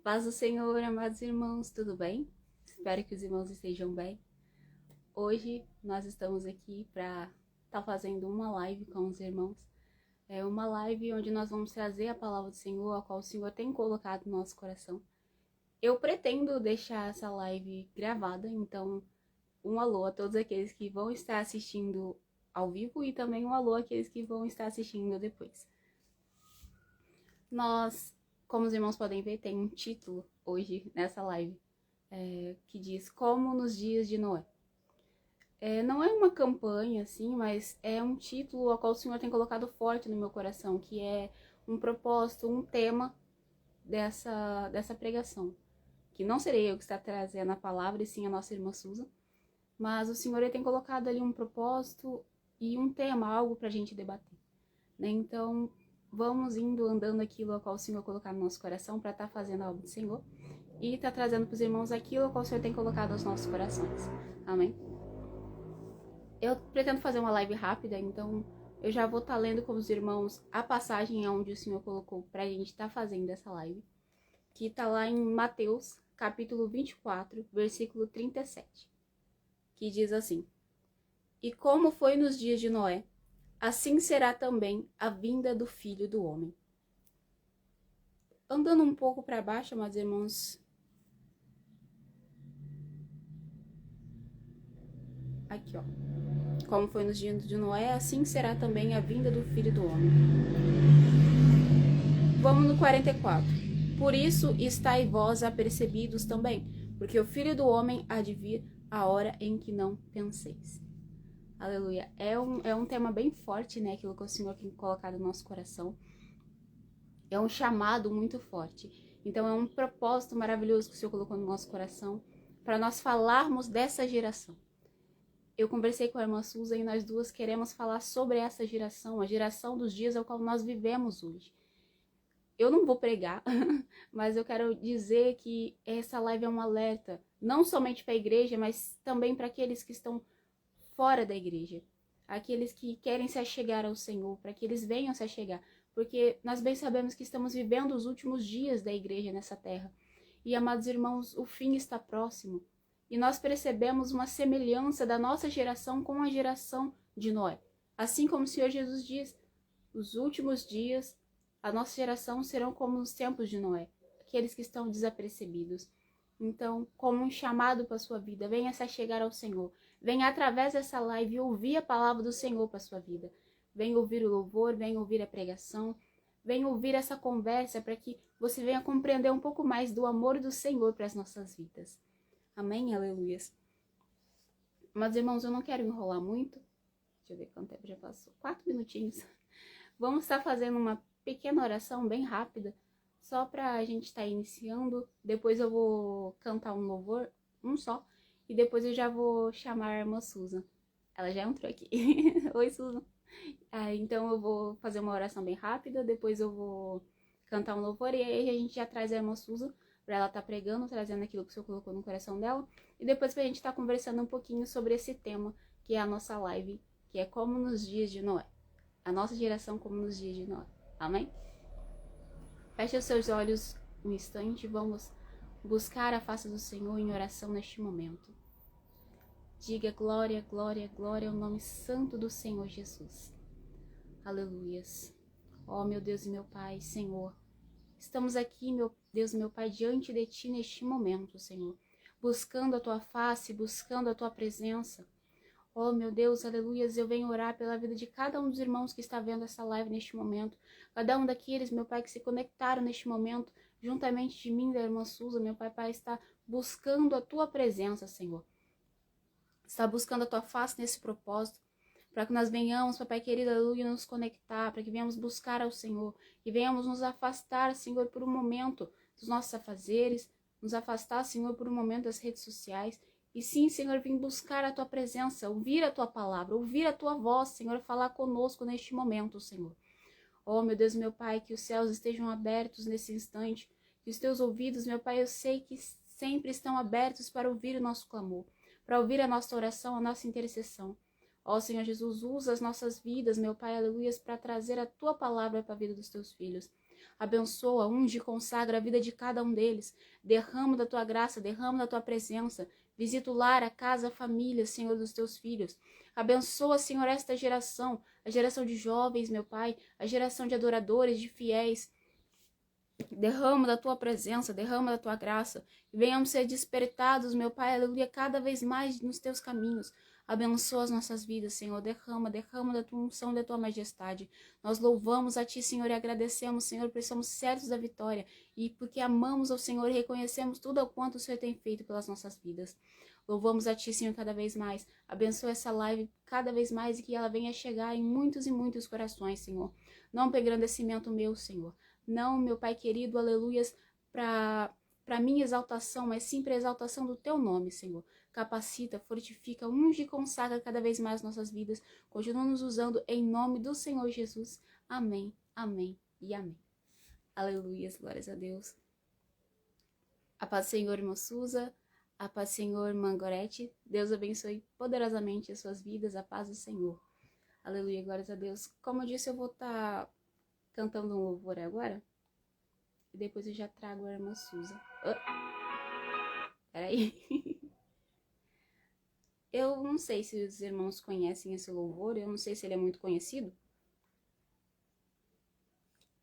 Paz do Senhor, amados irmãos, tudo bem? Espero que os irmãos estejam bem. Hoje nós estamos aqui para estar fazendo uma live com os irmãos. É uma live onde nós vamos trazer a palavra do Senhor, a qual o Senhor tem colocado no nosso coração. Eu pretendo deixar essa live gravada, então um alô a todos aqueles que vão estar assistindo ao vivo e também um alô àqueles que vão estar assistindo depois. Nós, como os irmãos podem ver, tem um título hoje nessa live, que diz Como nos dias de Noé. Não é uma campanha, assim, mas é um título ao qual o Senhor tem colocado forte no meu coração, que é um propósito, um tema dessa pregação. Que não serei eu que está trazendo a palavra, e sim a nossa irmã Susan, mas o Senhor ele tem colocado ali um propósito e um tema, algo para a gente debater, né? Então, vamos indo, andando aquilo ao qual o Senhor colocar no nosso coração para estar fazendo a obra do Senhor e estar trazendo para os irmãos aquilo ao qual o Senhor tem colocado aos nossos corações. Amém? Eu pretendo fazer uma live rápida, então eu já vou estar lendo com os irmãos a passagem onde o Senhor colocou para a gente estar fazendo essa live, que está lá em Mateus, capítulo 24, versículo 37, que diz assim: E como foi nos dias de Noé, assim será também a vinda do Filho do Homem. Andando um pouco para baixo, meus irmãos, aqui ó, como foi nos dias de Noé, assim será também a vinda do Filho do Homem. Vamos no 44. Por isso estai vós apercebidos também, porque o Filho do Homem há de vir a hora em que não penseis. Aleluia. É um tema bem forte, né? Aquilo que o Senhor tem colocado no nosso coração. É um chamado muito forte. Então é um propósito maravilhoso que o Senhor colocou no nosso coração para nós falarmos dessa geração. Eu conversei com a irmã Susan e nós duas queremos falar sobre essa geração, a geração dos dias ao qual nós vivemos hoje. Eu não vou pregar, mas eu quero dizer que essa live é um alerta, não somente para a igreja, mas também para aqueles que estão fora da igreja, aqueles que querem se achegar ao Senhor, para que eles venham se achegar, porque nós bem sabemos que estamos vivendo os últimos dias da igreja nessa terra. E, amados irmãos, o fim está próximo. E nós percebemos uma semelhança da nossa geração com a geração de Noé. Assim como o Senhor Jesus diz, os últimos dias, a nossa geração serão como os tempos de Noé, aqueles que estão desapercebidos. Então, como um chamado para a sua vida, venha se chegar ao Senhor. Venha através dessa live ouvir a palavra do Senhor para a sua vida. Venha ouvir o louvor, venha ouvir a pregação, venha ouvir essa conversa para que você venha compreender um pouco mais do amor do Senhor para as nossas vidas. Amém? Aleluias. Mas, irmãos, eu não quero enrolar muito. Deixa eu ver quanto tempo já passou. 4 minutinhos. Vamos estar fazendo uma pequena oração bem rápida, só para a gente estar iniciando. Depois eu vou cantar um louvor, um só, e depois eu já vou chamar a irmã Susan. Ela já entrou aqui. Oi, Susan. Então eu vou fazer uma oração bem rápida, depois eu vou cantar um louvor, e aí a gente já traz a irmã Susan para ela estar pregando, trazendo aquilo que o Senhor colocou no coração dela, e depois pra gente estar conversando um pouquinho sobre esse tema, que é a nossa live, que é como nos dias de Noé. A nossa geração como nos dias de Noé. Amém? Feche os seus olhos um instante, vamos buscar a face do Senhor em oração neste momento. Diga glória, glória, glória ao nome santo do Senhor Jesus. Aleluias. Ó meu Deus e meu Pai, Senhor, estamos aqui, meu Deus e meu Pai, diante de Ti neste momento, Senhor, buscando a Tua face, buscando a Tua presença. Oh, meu Deus, aleluias, eu venho orar pela vida de cada um dos irmãos que está vendo essa live neste momento. Cada um daqueles, meu Pai, que se conectaram neste momento, juntamente de mim, da irmã Suza, meu Pai, Pai, está buscando a Tua presença, Senhor. Está buscando a Tua face nesse propósito, para que nós venhamos, Papai querido, aleluia, nos conectar, para que venhamos buscar ao Senhor, e venhamos nos afastar, Senhor, por um momento dos nossos afazeres, nos afastar, Senhor, por um momento das redes sociais. E sim, Senhor, vim buscar a Tua presença, ouvir a Tua palavra, ouvir a Tua voz, Senhor, falar conosco neste momento, Senhor. Oh, meu Deus, meu Pai, que os céus estejam abertos nesse instante, que os Teus ouvidos, meu Pai, eu sei que sempre estão abertos para ouvir o nosso clamor, para ouvir a nossa oração, a nossa intercessão. Ó Senhor Jesus, usa as nossas vidas, meu Pai, aleluias, para trazer a Tua palavra para a vida dos Teus filhos. Abençoa, unge e consagra a vida de cada um deles. Derrama da tua graça, derrama da tua presença. Visita o lar, a casa, a família, Senhor, dos teus filhos. Abençoa, Senhor, esta geração, a geração de jovens, meu Pai, a geração de adoradores, de fiéis. Derrama da tua presença, derrama da tua graça. Que venhamos ser despertados, meu Pai, aleluia, cada vez mais nos teus caminhos. Abençoa as nossas vidas, Senhor. Derrama da tua unção, da tua majestade. Nós louvamos a ti, Senhor, e agradecemos, Senhor, porque somos certos da vitória e porque amamos ao Senhor e reconhecemos tudo o quanto o Senhor tem feito pelas nossas vidas. Louvamos a ti, Senhor, cada vez mais. Abençoa essa live cada vez mais e que ela venha chegar em muitos e muitos corações, Senhor. Não para engrandecimento meu, Senhor. Não, meu Pai querido, aleluias, para minha exaltação, mas sim para a exaltação do teu nome, Senhor. Capacita, fortifica, unge e consagra cada vez mais nossas vidas. Continua nos usando em nome do Senhor Jesus. Amém, amém e amém. Aleluias, glórias a Deus. A paz do Senhor, irmã Suza. A paz do Senhor, irmã Gorete. Deus abençoe poderosamente as suas vidas. A paz do Senhor. Aleluia, glórias a Deus. Como eu disse, eu vou estar cantando um louvor agora. E depois eu já trago a irmã Suza. Peraí. Eu não sei se os irmãos conhecem esse louvor. Eu não sei se ele é muito conhecido.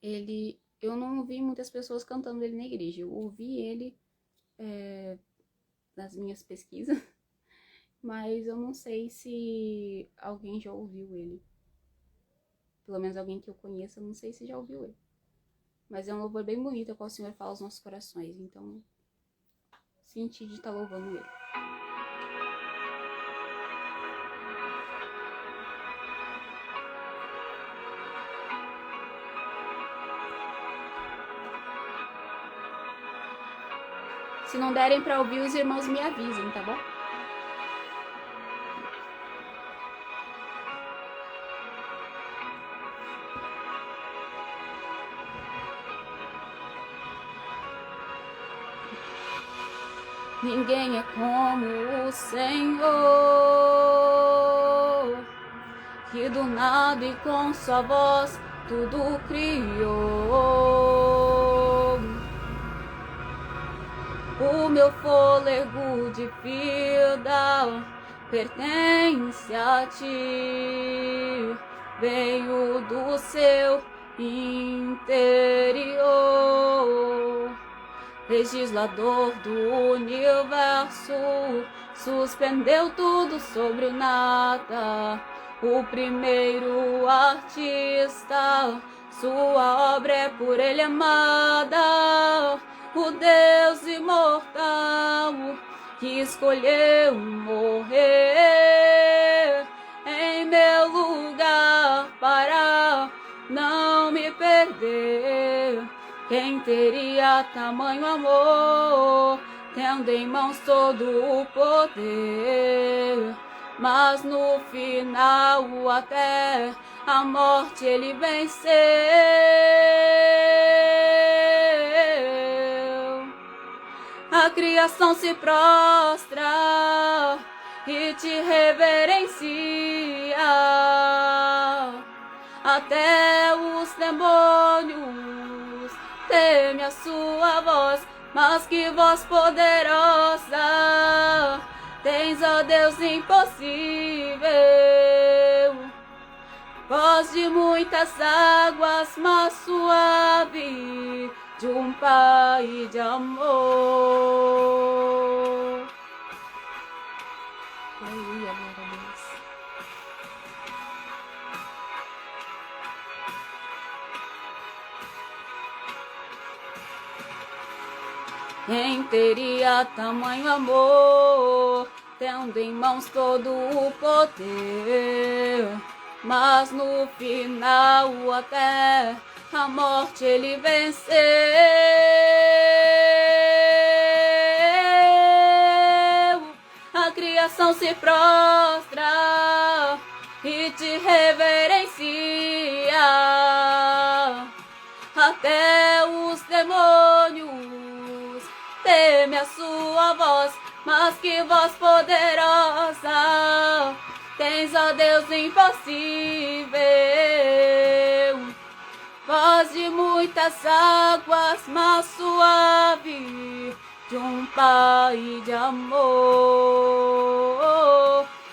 Eu não ouvi muitas pessoas cantando ele na igreja. Eu ouvi ele nas minhas pesquisas. Mas eu não sei se alguém já ouviu ele. Pelo menos alguém que eu conheça, eu não sei se já ouviu ele. Mas é um louvor bem bonito, ao qual o Senhor fala aos nossos corações. Então, senti de estar louvando ele. Se não derem para ouvir, os irmãos me avisem, tá bom? Ninguém é como o Senhor, que do nada e com sua voz tudo criou. O meu fôlego de vida pertence a ti, veio do seu interior. Legislador do universo, suspendeu tudo sobre o nada. O primeiro artista, sua obra é por ele amada. O Deus imortal que escolheu morrer em meu lugar para não me perder. Quem teria tamanho amor, tendo em mãos todo o poder? Mas no final até a morte ele venceu. A criação se prostra e te reverencia. Até os demônios temem a sua voz, mas que voz poderosa tens, ó Deus impossível. Voz de muitas águas, mas suave, de um Pai de amor. Aleluia, glória a Deus. Quem teria tamanho amor, tendo em mãos todo o poder? Mas no final até a morte ele venceu. A criação se prostra e te reverencia. Até os demônios temem a sua voz, mas que voz poderosa tens, ó Deus impossível. voz de muitas águas, mas suave, de um Pai de amor.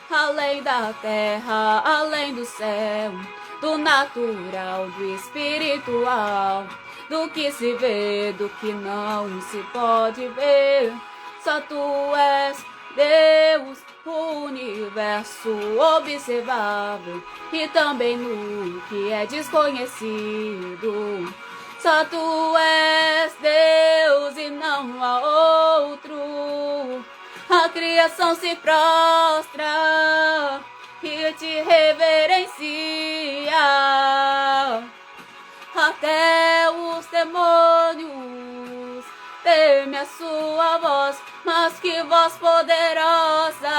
Além da terra, além do céu, do natural, do espiritual, do que se vê, do que não se pode ver. Só tu és Deus, o universo observável e também no que é desconhecido. Só tu és Deus e não há outro. A criação se prostra e te reverencia. Até os demônios temem a sua voz, mas que voz poderosa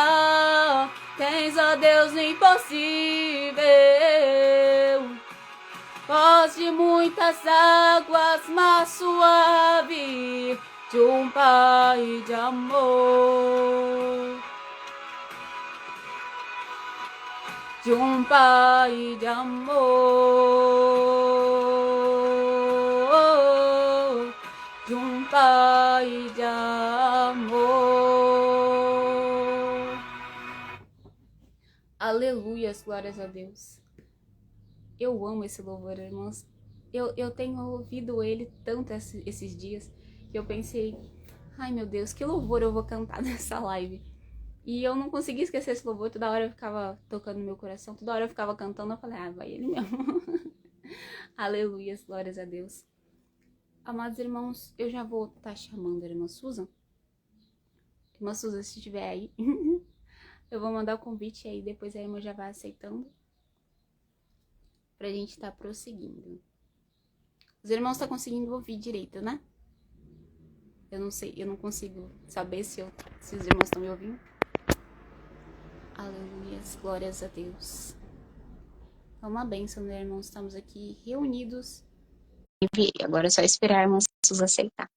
tens, ó Deus, no impossível. Voz de muitas águas, mas suave, de um Pai de amor. De um Pai de amor. De um Pai de amor. Aleluias, glórias a Deus. Eu amo esse louvor, irmãos. Eu tenho ouvido ele tanto esses dias que eu pensei, ai meu Deus, que louvor eu vou cantar nessa live. E eu não consegui esquecer esse louvor, toda hora eu ficava tocando no meu coração, toda hora eu ficava cantando, eu falei, vai ele mesmo. Aleluias, glórias a Deus. Amados irmãos, eu já vou estar chamando a irmã Susan. Irmã Susan, se estiver aí, eu vou mandar o convite aí, depois a irmã já vai aceitando, pra gente estar prosseguindo. Os irmãos estão conseguindo ouvir direito, né? Eu não sei, eu não consigo saber se os irmãos estão me ouvindo. Aleluias, glórias a Deus. É uma bênção, né, irmãos? Estamos aqui reunidos. Agora é só esperar a irmã Susan aceitar.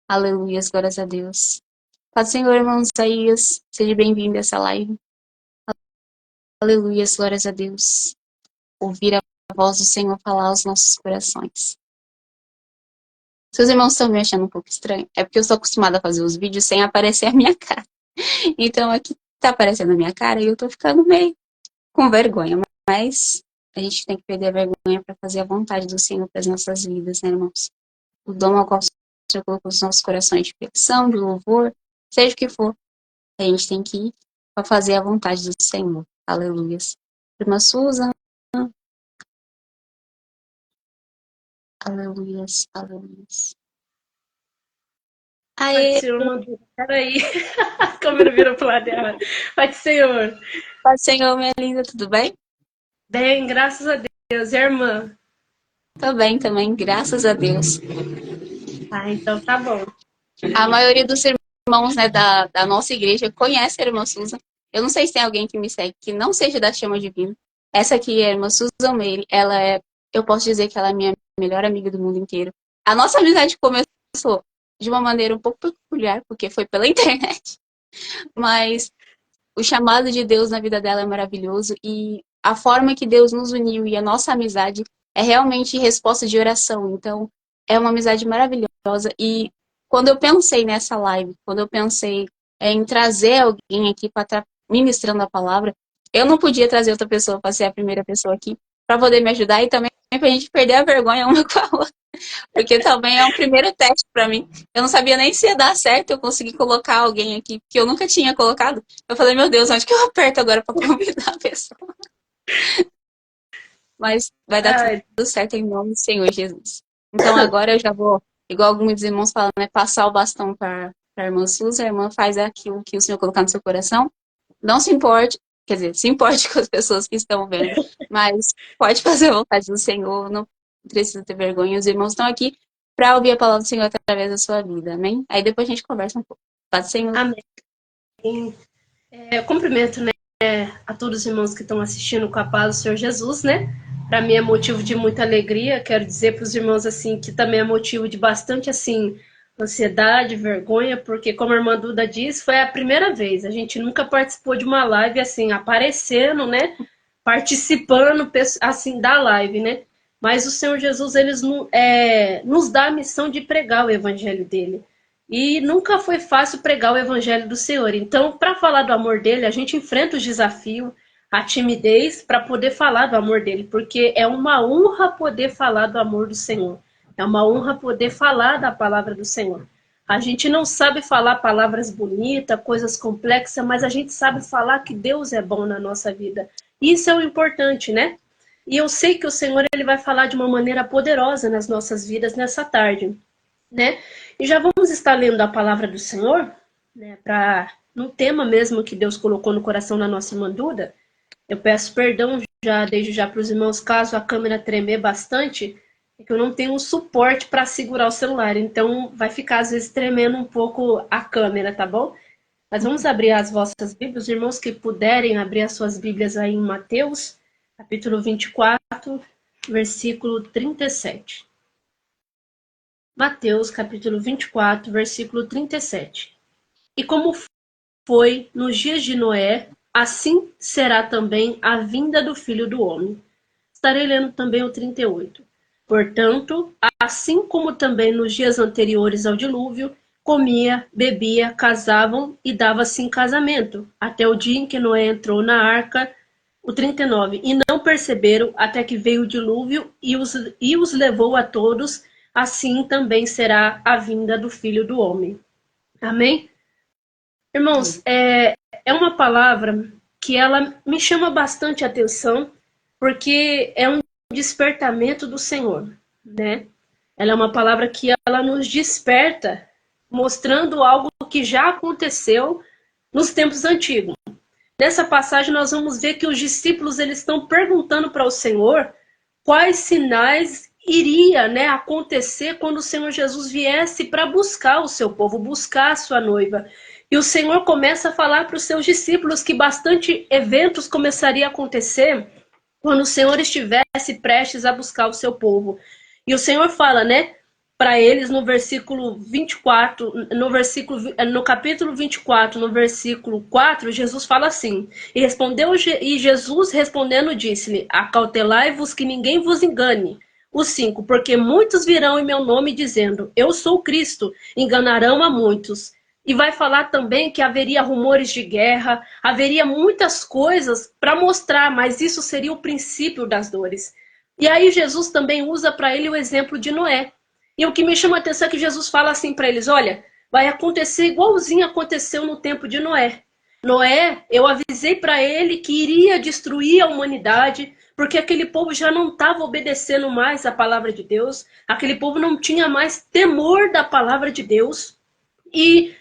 Aleluias, glórias a Deus. Paz do Senhor, irmão Isaías. Seja bem-vindo a essa live. Aleluias, glórias a Deus. Ouvir a voz do Senhor falar aos nossos corações. Seus irmãos estão me achando um pouco estranho? É porque eu estou acostumada a fazer os vídeos sem aparecer a minha cara. Então aqui tá aparecendo a minha cara e eu tô ficando meio com vergonha. Mas a gente tem que perder a vergonha para fazer a vontade do Senhor para as nossas vidas, né, irmãos? O dom ao qual o Senhor colocou os nossos corações de reflexão, de louvor, seja o que for, a gente tem que ir para fazer a vontade do Senhor. Aleluias. Irmã Susan. Aleluias, aleluias. Pai do Senhor, mandou. Peraí, a câmera virou pro lado errado. Pai do Senhor. Pai do Senhor, minha linda, tudo bem? Bem, graças a Deus. E a irmã? Tô bem também, graças a Deus. Ah, então tá bom. A maioria dos irmãos, né, da nossa igreja conhece a irmã Susan. Eu não sei se tem alguém que me segue que não seja da Chama Divina. Essa aqui é a irmã Susan Meire. Ela é, eu posso dizer que ela é minha melhor amiga do mundo inteiro. A nossa amizade começou de uma maneira um pouco peculiar, porque foi pela internet. Mas o chamado de Deus na vida dela é maravilhoso e a forma que Deus nos uniu e a nossa amizade é realmente resposta de oração. Então, é uma amizade maravilhosa. E quando eu pensei nessa live, quando eu pensei em trazer alguém aqui para estar ministrando a palavra, eu não podia trazer outra pessoa para ser a primeira pessoa aqui, para poder me ajudar e também para a gente perder a vergonha uma com a outra. Porque também é um primeiro teste para mim. Eu não sabia nem se ia dar certo eu conseguir colocar alguém aqui, que eu nunca tinha colocado. Eu falei, meu Deus, onde que eu aperto agora para convidar a pessoa? Mas vai dar tudo certo em nome do Senhor Jesus. Então agora eu já vou, igual alguns irmãos falam, né, passar o bastão para a irmã Suzy. A irmã faz aquilo que o Senhor colocar no seu coração. Não se importe, quer dizer, se importe com as pessoas que estão vendo, mas pode fazer a vontade do Senhor, não precisa ter vergonha. Os irmãos estão aqui para ouvir a palavra do Senhor através da sua vida, amém? Aí depois a gente conversa um pouco. Paz do Senhor. Amém. Eu cumprimento, né, a todos os irmãos que estão assistindo com a paz do Senhor Jesus, né? Para mim é motivo de muita alegria. Quero dizer para os irmãos assim que também é motivo de bastante assim ansiedade, vergonha, porque como a irmã Duda disse, foi a primeira vez. A gente nunca participou de uma live assim, aparecendo, né? Participando assim da live, né? Mas o Senhor Jesus, nos dá a missão de pregar o evangelho dele. E nunca foi fácil pregar o evangelho do Senhor. Então, para falar do amor dele, a gente enfrenta os desafios, a timidez, para poder falar do amor dele. Porque é uma honra poder falar do amor do Senhor. É uma honra poder falar da palavra do Senhor. A gente não sabe falar palavras bonitas, coisas complexas, mas a gente sabe falar que Deus é bom na nossa vida. Isso é o importante, né? E eu sei que o Senhor ele vai falar de uma maneira poderosa nas nossas vidas nessa tarde, né? E já vamos estar lendo a palavra do Senhor, né? No tema mesmo que Deus colocou no coração da nossa irmã Duda. Eu peço perdão desde já para os irmãos, caso a câmera tremer bastante, é que eu não tenho um suporte para segurar o celular, então vai ficar às vezes tremendo um pouco a câmera, tá bom? Mas vamos abrir as vossas Bíblias, os irmãos que puderem abrir as suas Bíblias aí em Mateus, capítulo 24, versículo 37. Mateus, capítulo 24, versículo 37. E como foi nos dias de Noé, assim será também a vinda do Filho do Homem. Estarei lendo também o 38. Portanto, assim como também nos dias anteriores ao dilúvio, comia, bebia, casavam e dava-se em casamento, até o dia em que Noé entrou na arca, o 39. E não perceberam até que veio o dilúvio e os levou a todos, assim também será a vinda do Filho do Homem. Amém? Irmãos, é uma palavra que ela me chama bastante atenção, porque é um despertamento do Senhor, né? Ela é uma palavra que ela nos desperta, mostrando algo que já aconteceu nos tempos antigos. Nessa passagem nós vamos ver que os discípulos eles estão perguntando para o Senhor quais sinais iria, né, acontecer quando o Senhor Jesus viesse para buscar o seu povo, buscar a sua noiva. E o Senhor começa a falar para os seus discípulos que bastante eventos começariam a acontecer quando o Senhor estivesse prestes a buscar o seu povo. E o Senhor fala, né, para eles no versículo 24, no capítulo 24, no versículo 4, Jesus fala assim: e Jesus respondendo disse-lhe: acautelai-vos que ninguém vos engane. O 5, porque muitos virão em meu nome dizendo, eu sou Cristo, enganarão a muitos. E vai falar também que haveria rumores de guerra, haveria muitas coisas para mostrar, mas isso seria o princípio das dores. E aí Jesus também usa para ele o exemplo de Noé. E o que me chama a atenção é que Jesus fala assim para eles, olha, vai acontecer igualzinho aconteceu no tempo de Noé. Noé, eu avisei para ele que iria destruir a humanidade, porque aquele povo já não estava obedecendo mais a palavra de Deus, aquele povo não tinha mais temor da palavra de Deus. E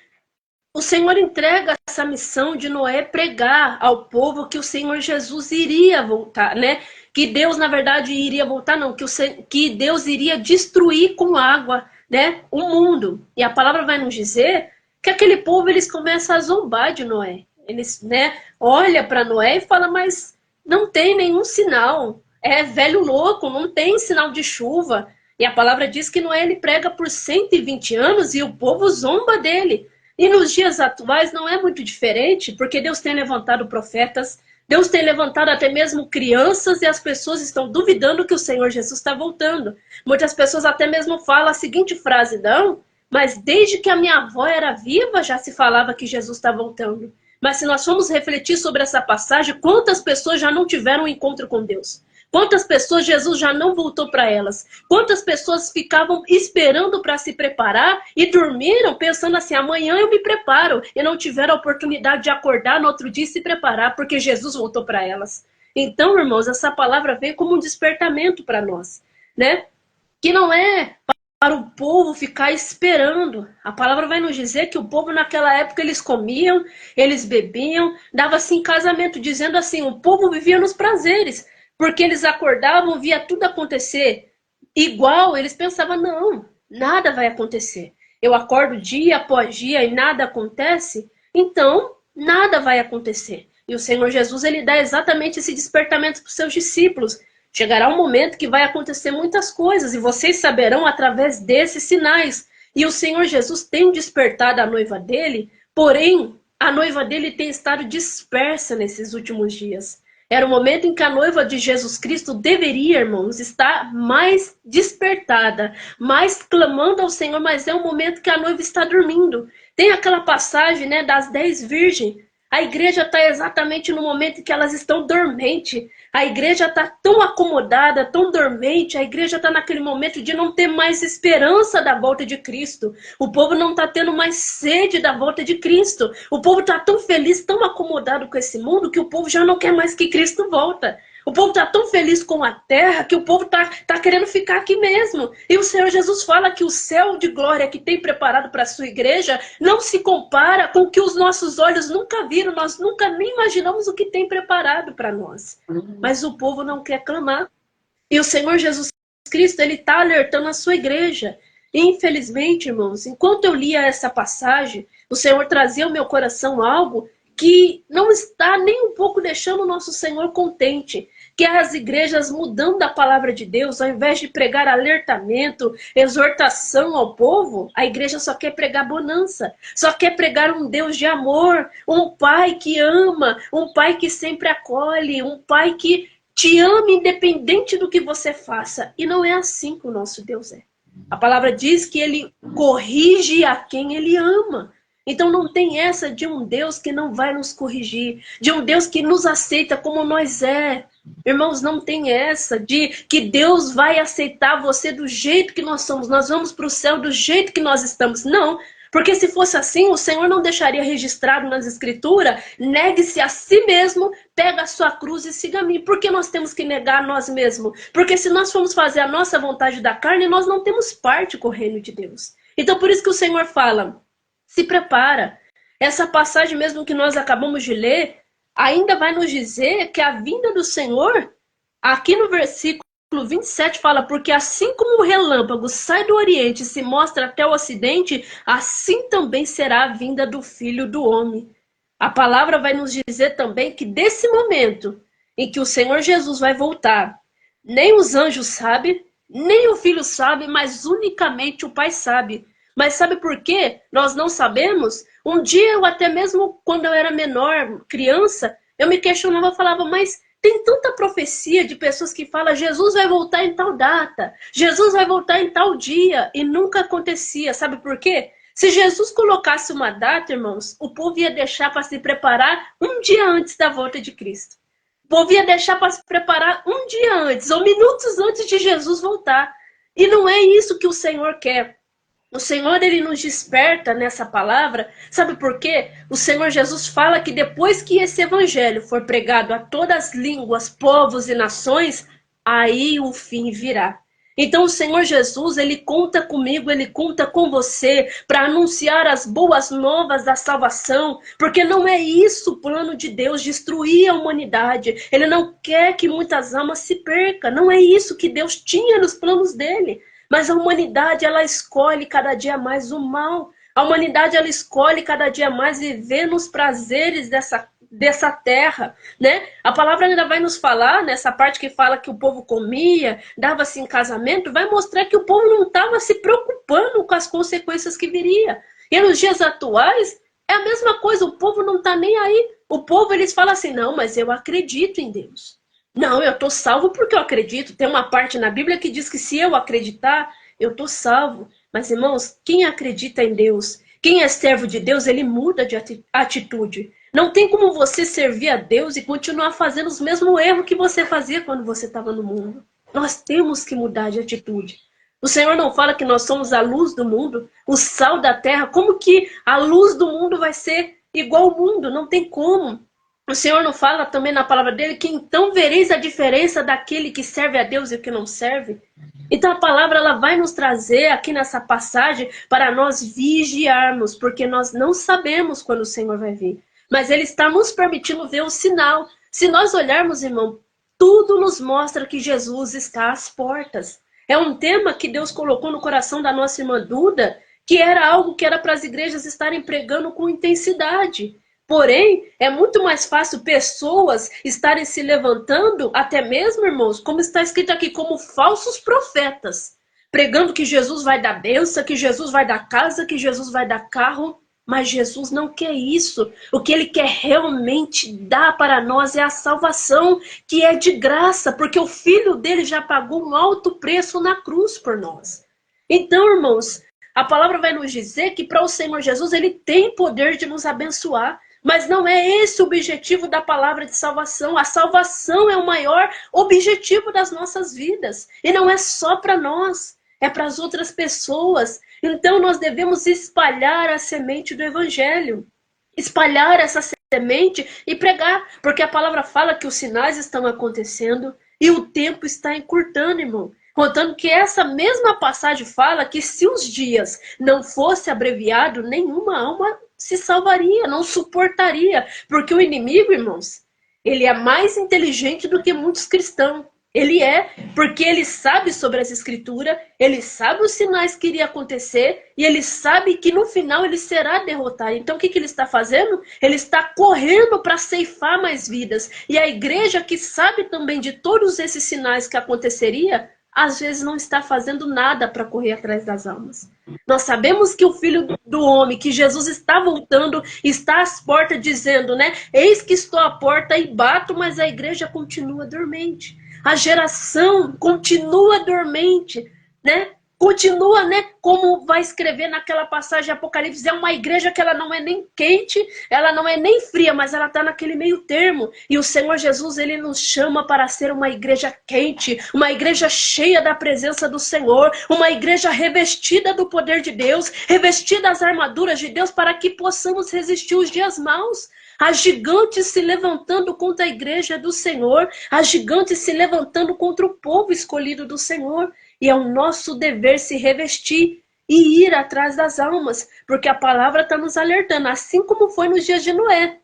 o Senhor entrega essa missão de Noé pregar ao povo que o Senhor Jesus iria voltar, né? Que Deus, na verdade, iria voltar, não, que Deus iria destruir com água, né, o mundo. E a palavra vai nos dizer que aquele povo, eles começam a zombar de Noé. Eles, né, olha para Noé e fala, mas não tem nenhum sinal. É velho louco, não tem sinal de chuva. E a palavra diz que Noé, ele prega por 120 anos e o povo zomba dele. E nos dias atuais não é muito diferente, porque Deus tem levantado profetas, Deus tem levantado até mesmo crianças e as pessoas estão duvidando que o Senhor Jesus está voltando. Muitas pessoas até mesmo falam a seguinte frase, não, mas desde que a minha avó era viva já se falava que Jesus está voltando. Mas se nós formos refletir sobre essa passagem, quantas pessoas já não tiveram um encontro com Deus? Quantas pessoas Jesus já não voltou para elas? Quantas pessoas ficavam esperando para se preparar e dormiram pensando assim, amanhã eu me preparo, e não tiveram a oportunidade de acordar no outro dia e se preparar, porque Jesus voltou para elas. Então, irmãos, essa palavra veio como um despertamento para nós, né? Que não é para o povo ficar esperando. A palavra vai nos dizer que o povo naquela época eles comiam, eles bebiam, dava-se em casamento, dizendo assim, o povo vivia nos prazeres. Porque eles acordavam, via tudo acontecer igual, eles pensavam, não, nada vai acontecer. Eu acordo dia após dia e nada acontece, então nada vai acontecer. E o Senhor Jesus, ele dá exatamente esse despertamento para os seus discípulos. Chegará um momento que vai acontecer muitas coisas e vocês saberão através desses sinais. E o Senhor Jesus tem despertado a noiva dele, porém, a noiva dele tem estado dispersa nesses últimos dias. Era o momento em que a noiva de Jesus Cristo deveria, irmãos, estar mais despertada, mais clamando ao Senhor, mas é um momento que a noiva está dormindo. Tem aquela passagem, né, das 10 virgens. A igreja está exatamente no momento em que elas estão dormentes. A igreja está tão acomodada, tão dormente. A igreja está naquele momento de não ter mais esperança da volta de Cristo. O povo não está tendo mais sede da volta de Cristo. O povo está tão feliz, tão acomodado com esse mundo, que o povo já não quer mais que Cristo volta. O povo está tão feliz com a terra que o povo tá querendo ficar aqui mesmo. E o Senhor Jesus fala que o céu de glória que tem preparado para a sua igreja não se compara com o que os nossos olhos nunca viram. Nós nunca nem imaginamos o que tem preparado para nós. Mas o povo não quer clamar. E o Senhor Jesus Cristo, ele está alertando a sua igreja. E, infelizmente, irmãos, enquanto eu lia essa passagem, o Senhor trazia ao meu coração algo que não está nem um pouco deixando o nosso Senhor contente. Que é as igrejas mudando a palavra de Deus, ao invés de pregar alertamento, exortação ao povo, a igreja só quer pregar bonança, só quer pregar um Deus de amor, um pai que ama, um pai que sempre acolhe, um pai que te ama independente do que você faça. E não é assim que o nosso Deus é. A palavra diz que ele corrige a quem ele ama. Então não tem essa de um Deus que não vai nos corrigir, de um Deus que nos aceita como nós é. Irmãos, não tem essa de que Deus vai aceitar você do jeito que nós somos. Nós vamos para o céu do jeito que nós estamos. Não, porque se fosse assim, o Senhor não deixaria registrado nas Escrituras: negue-se a si mesmo, pega a sua cruz e siga a mim. Por que nós temos que negar a nós mesmos? Porque se nós formos fazer a nossa vontade da carne, nós não temos parte com o reino de Deus. Então por isso que o Senhor fala: se prepara. Essa passagem mesmo que nós acabamos de ler ainda vai nos dizer que a vinda do Senhor, aqui no versículo 27 fala: porque assim como o relâmpago sai do Oriente e se mostra até o Ocidente, assim também será a vinda do Filho do Homem. A palavra vai nos dizer também que desse momento em que o Senhor Jesus vai voltar, nem os anjos sabem, nem o Filho sabe, mas unicamente o Pai sabe. Mas sabe por quê? Nós não sabemos. Um dia, eu até mesmo quando eu era menor, criança, eu me questionava, falava: mas tem tanta profecia de pessoas que falam: Jesus vai voltar em tal data, Jesus vai voltar em tal dia, e nunca acontecia. Sabe por quê? Se Jesus colocasse uma data, irmãos, o povo ia deixar para se preparar um dia antes da volta de Cristo. O povo ia deixar para se preparar um dia antes, ou minutos antes de Jesus voltar. E não é isso que o Senhor quer. O Senhor, ele nos desperta nessa palavra. Sabe por quê? O Senhor Jesus fala que depois que esse evangelho for pregado a todas as línguas, povos e nações, aí o fim virá. Então o Senhor Jesus, ele conta comigo, ele conta com você para anunciar as boas novas da salvação, porque não é isso o plano de Deus, destruir a humanidade. Ele não quer que muitas almas se percam, não é isso que Deus tinha nos planos dele. Mas a humanidade, ela escolhe cada dia mais o mal. A humanidade, ela escolhe cada dia mais viver nos prazeres dessa terra, né? A palavra ainda vai nos falar, nessa parte que fala que o povo comia, dava-se em casamento, vai mostrar que o povo não estava se preocupando com as consequências que viria. E nos dias atuais, é a mesma coisa, o povo não está nem aí. O povo, eles falam assim: não, mas eu acredito em Deus. Não, eu estou salvo porque eu acredito. Tem uma parte na Bíblia que diz que se eu acreditar, eu estou salvo. Mas, irmãos, quem acredita em Deus, quem é servo de Deus, ele muda de atitude. Não tem como você servir a Deus e continuar fazendo os mesmos erros que você fazia quando você estava no mundo. Nós temos que mudar de atitude. O Senhor não fala que nós somos a luz do mundo, o sal da terra. Como que a luz do mundo vai ser igual ao mundo? Não tem como. O Senhor não fala também na palavra dele que então vereis a diferença daquele que serve a Deus e o que não serve? Então a palavra, ela vai nos trazer aqui nessa passagem para nós vigiarmos, porque nós não sabemos quando o Senhor vai vir. Mas ele está nos permitindo ver o sinal. Se nós olharmos, irmão, tudo nos mostra que Jesus está às portas. É um tema que Deus colocou no coração da nossa irmã Duda, que era algo que era para as igrejas estarem pregando com intensidade. Porém, é muito mais fácil pessoas estarem se levantando, até mesmo, irmãos, como está escrito aqui, como falsos profetas, pregando que Jesus vai dar bênção, que Jesus vai dar casa, que Jesus vai dar carro. Mas Jesus não quer isso. O que ele quer realmente dar para nós é a salvação, que é de graça, porque o Filho dele já pagou um alto preço na cruz por nós. Então, irmãos, a palavra vai nos dizer que para o Senhor Jesus, ele tem poder de nos abençoar. Mas não é esse o objetivo da palavra de salvação. A salvação é o maior objetivo das nossas vidas. E não é só para nós, é para as outras pessoas. Então nós devemos espalhar a semente do evangelho. Espalhar essa semente e pregar. Porque a palavra fala que os sinais estão acontecendo e o tempo está encurtando, irmão. Contando que essa mesma passagem fala que se os dias não fosse abreviado, nenhuma alma se salvaria, não suportaria. Porque o inimigo, irmãos, ele é mais inteligente do que muitos cristãos. Ele é, porque ele sabe sobre as escrituras, ele sabe os sinais que iriam acontecer, e ele sabe que no final ele será derrotado. Então o que ele está fazendo? Ele está correndo para ceifar mais vidas. E a igreja que sabe também de todos esses sinais que aconteceria, às vezes não está fazendo nada para correr atrás das almas. Nós sabemos que o Filho do Homem, que Jesus está voltando, está às portas dizendo, né? Eis que estou à porta e bato, mas a igreja continua dormente. A geração continua dormente, né? Continua, né? Como vai escrever naquela passagem de Apocalipse, é uma igreja que ela não é nem quente, ela não é nem fria, mas ela está naquele meio termo. E o Senhor Jesus, ele nos chama para ser uma igreja quente, uma igreja cheia da presença do Senhor, uma igreja revestida do poder de Deus, revestida das armaduras de Deus, para que possamos resistir os dias maus. Há gigantes se levantando contra a igreja do Senhor, há gigantes se levantando contra o povo escolhido do Senhor. E é o nosso dever se revestir e ir atrás das almas, porque a palavra está nos alertando, assim como foi nos dias de Noé.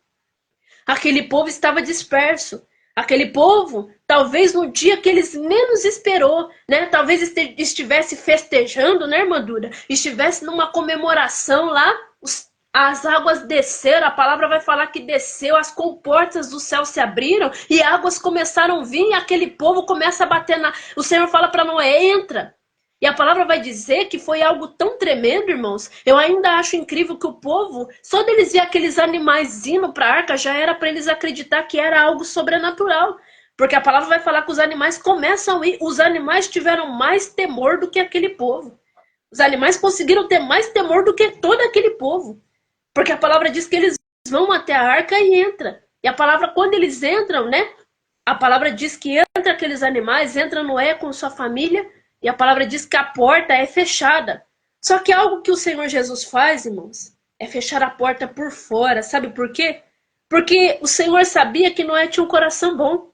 Aquele povo estava disperso. Aquele povo, talvez no dia que eles menos esperou, né? Talvez estivesse festejando, né, irmã Dura? Estivesse numa comemoração lá, as águas desceram, a palavra vai falar que desceu, as comportas do céu se abriram e águas começaram a vir e aquele povo começa a bater na... O Senhor fala para Noé, entra. E a palavra vai dizer que foi algo tão tremendo, irmãos. Eu ainda acho incrível que o povo, só deles ver aqueles animais indo para a arca, já era para eles acreditar que era algo sobrenatural. Porque a palavra vai falar que os animais começam a ir, os animais tiveram mais temor do que aquele povo. Os animais conseguiram ter mais temor do que todo aquele povo. Porque a palavra diz que eles vão até a arca e entram. E a palavra, quando eles entram, né? A palavra diz que entra aqueles animais, entra Noé com sua família, e a palavra diz que a porta é fechada. Só que algo que o Senhor Jesus faz, irmãos, é fechar a porta por fora. Sabe por quê? Porque o Senhor sabia que Noé tinha um coração bom.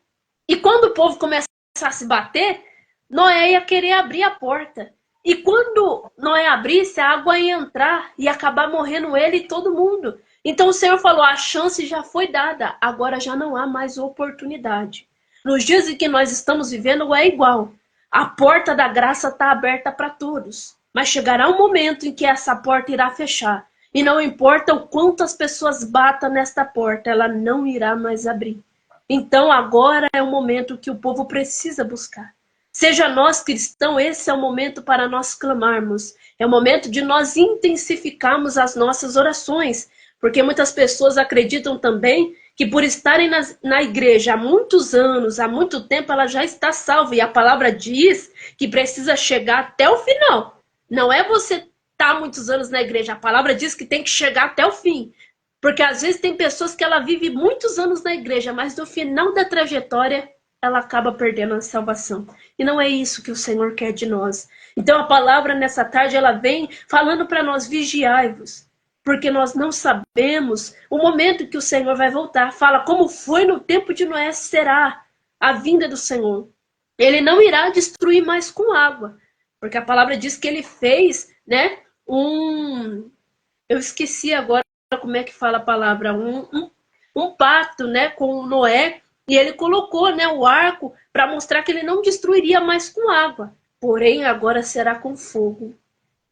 E quando o povo começasse a se bater, Noé ia querer abrir a porta. E quando Noé abrisse, a água ia entrar e acabar morrendo ele e todo mundo. Então o Senhor falou, a chance já foi dada, agora já não há mais oportunidade. Nos dias em que nós estamos vivendo é igual. A porta da graça está aberta para todos. Mas chegará um momento em que essa porta irá fechar. E não importa o quanto as pessoas batam nesta porta, ela não irá mais abrir. Então agora é o momento que o povo precisa buscar. Seja nós cristãos, esse é o momento para nós clamarmos. É o momento de nós intensificarmos as nossas orações. Porque muitas pessoas acreditam também que por estarem na igreja há muitos anos, há muito tempo, ela já está salva. E a palavra diz que precisa chegar até o final. Não é você estar há muitos anos na igreja. A palavra diz que tem que chegar até o fim. Porque às vezes tem pessoas que ela vive muitos anos na igreja, mas no final da trajetória ela acaba perdendo a salvação. E não é isso que o Senhor quer de nós. Então a palavra nessa tarde, ela vem falando para nós, vigiai-vos. Porque nós não sabemos o momento que o Senhor vai voltar. Fala, como foi no tempo de Noé, será a vinda do Senhor. Ele não irá destruir mais com água. Porque a palavra diz que ele fez, né, eu esqueci agora como é que fala a palavra, um pacto, né, com Noé. E ele colocou, né, o arco para mostrar que ele não destruiria mais com água. Porém, agora será com fogo.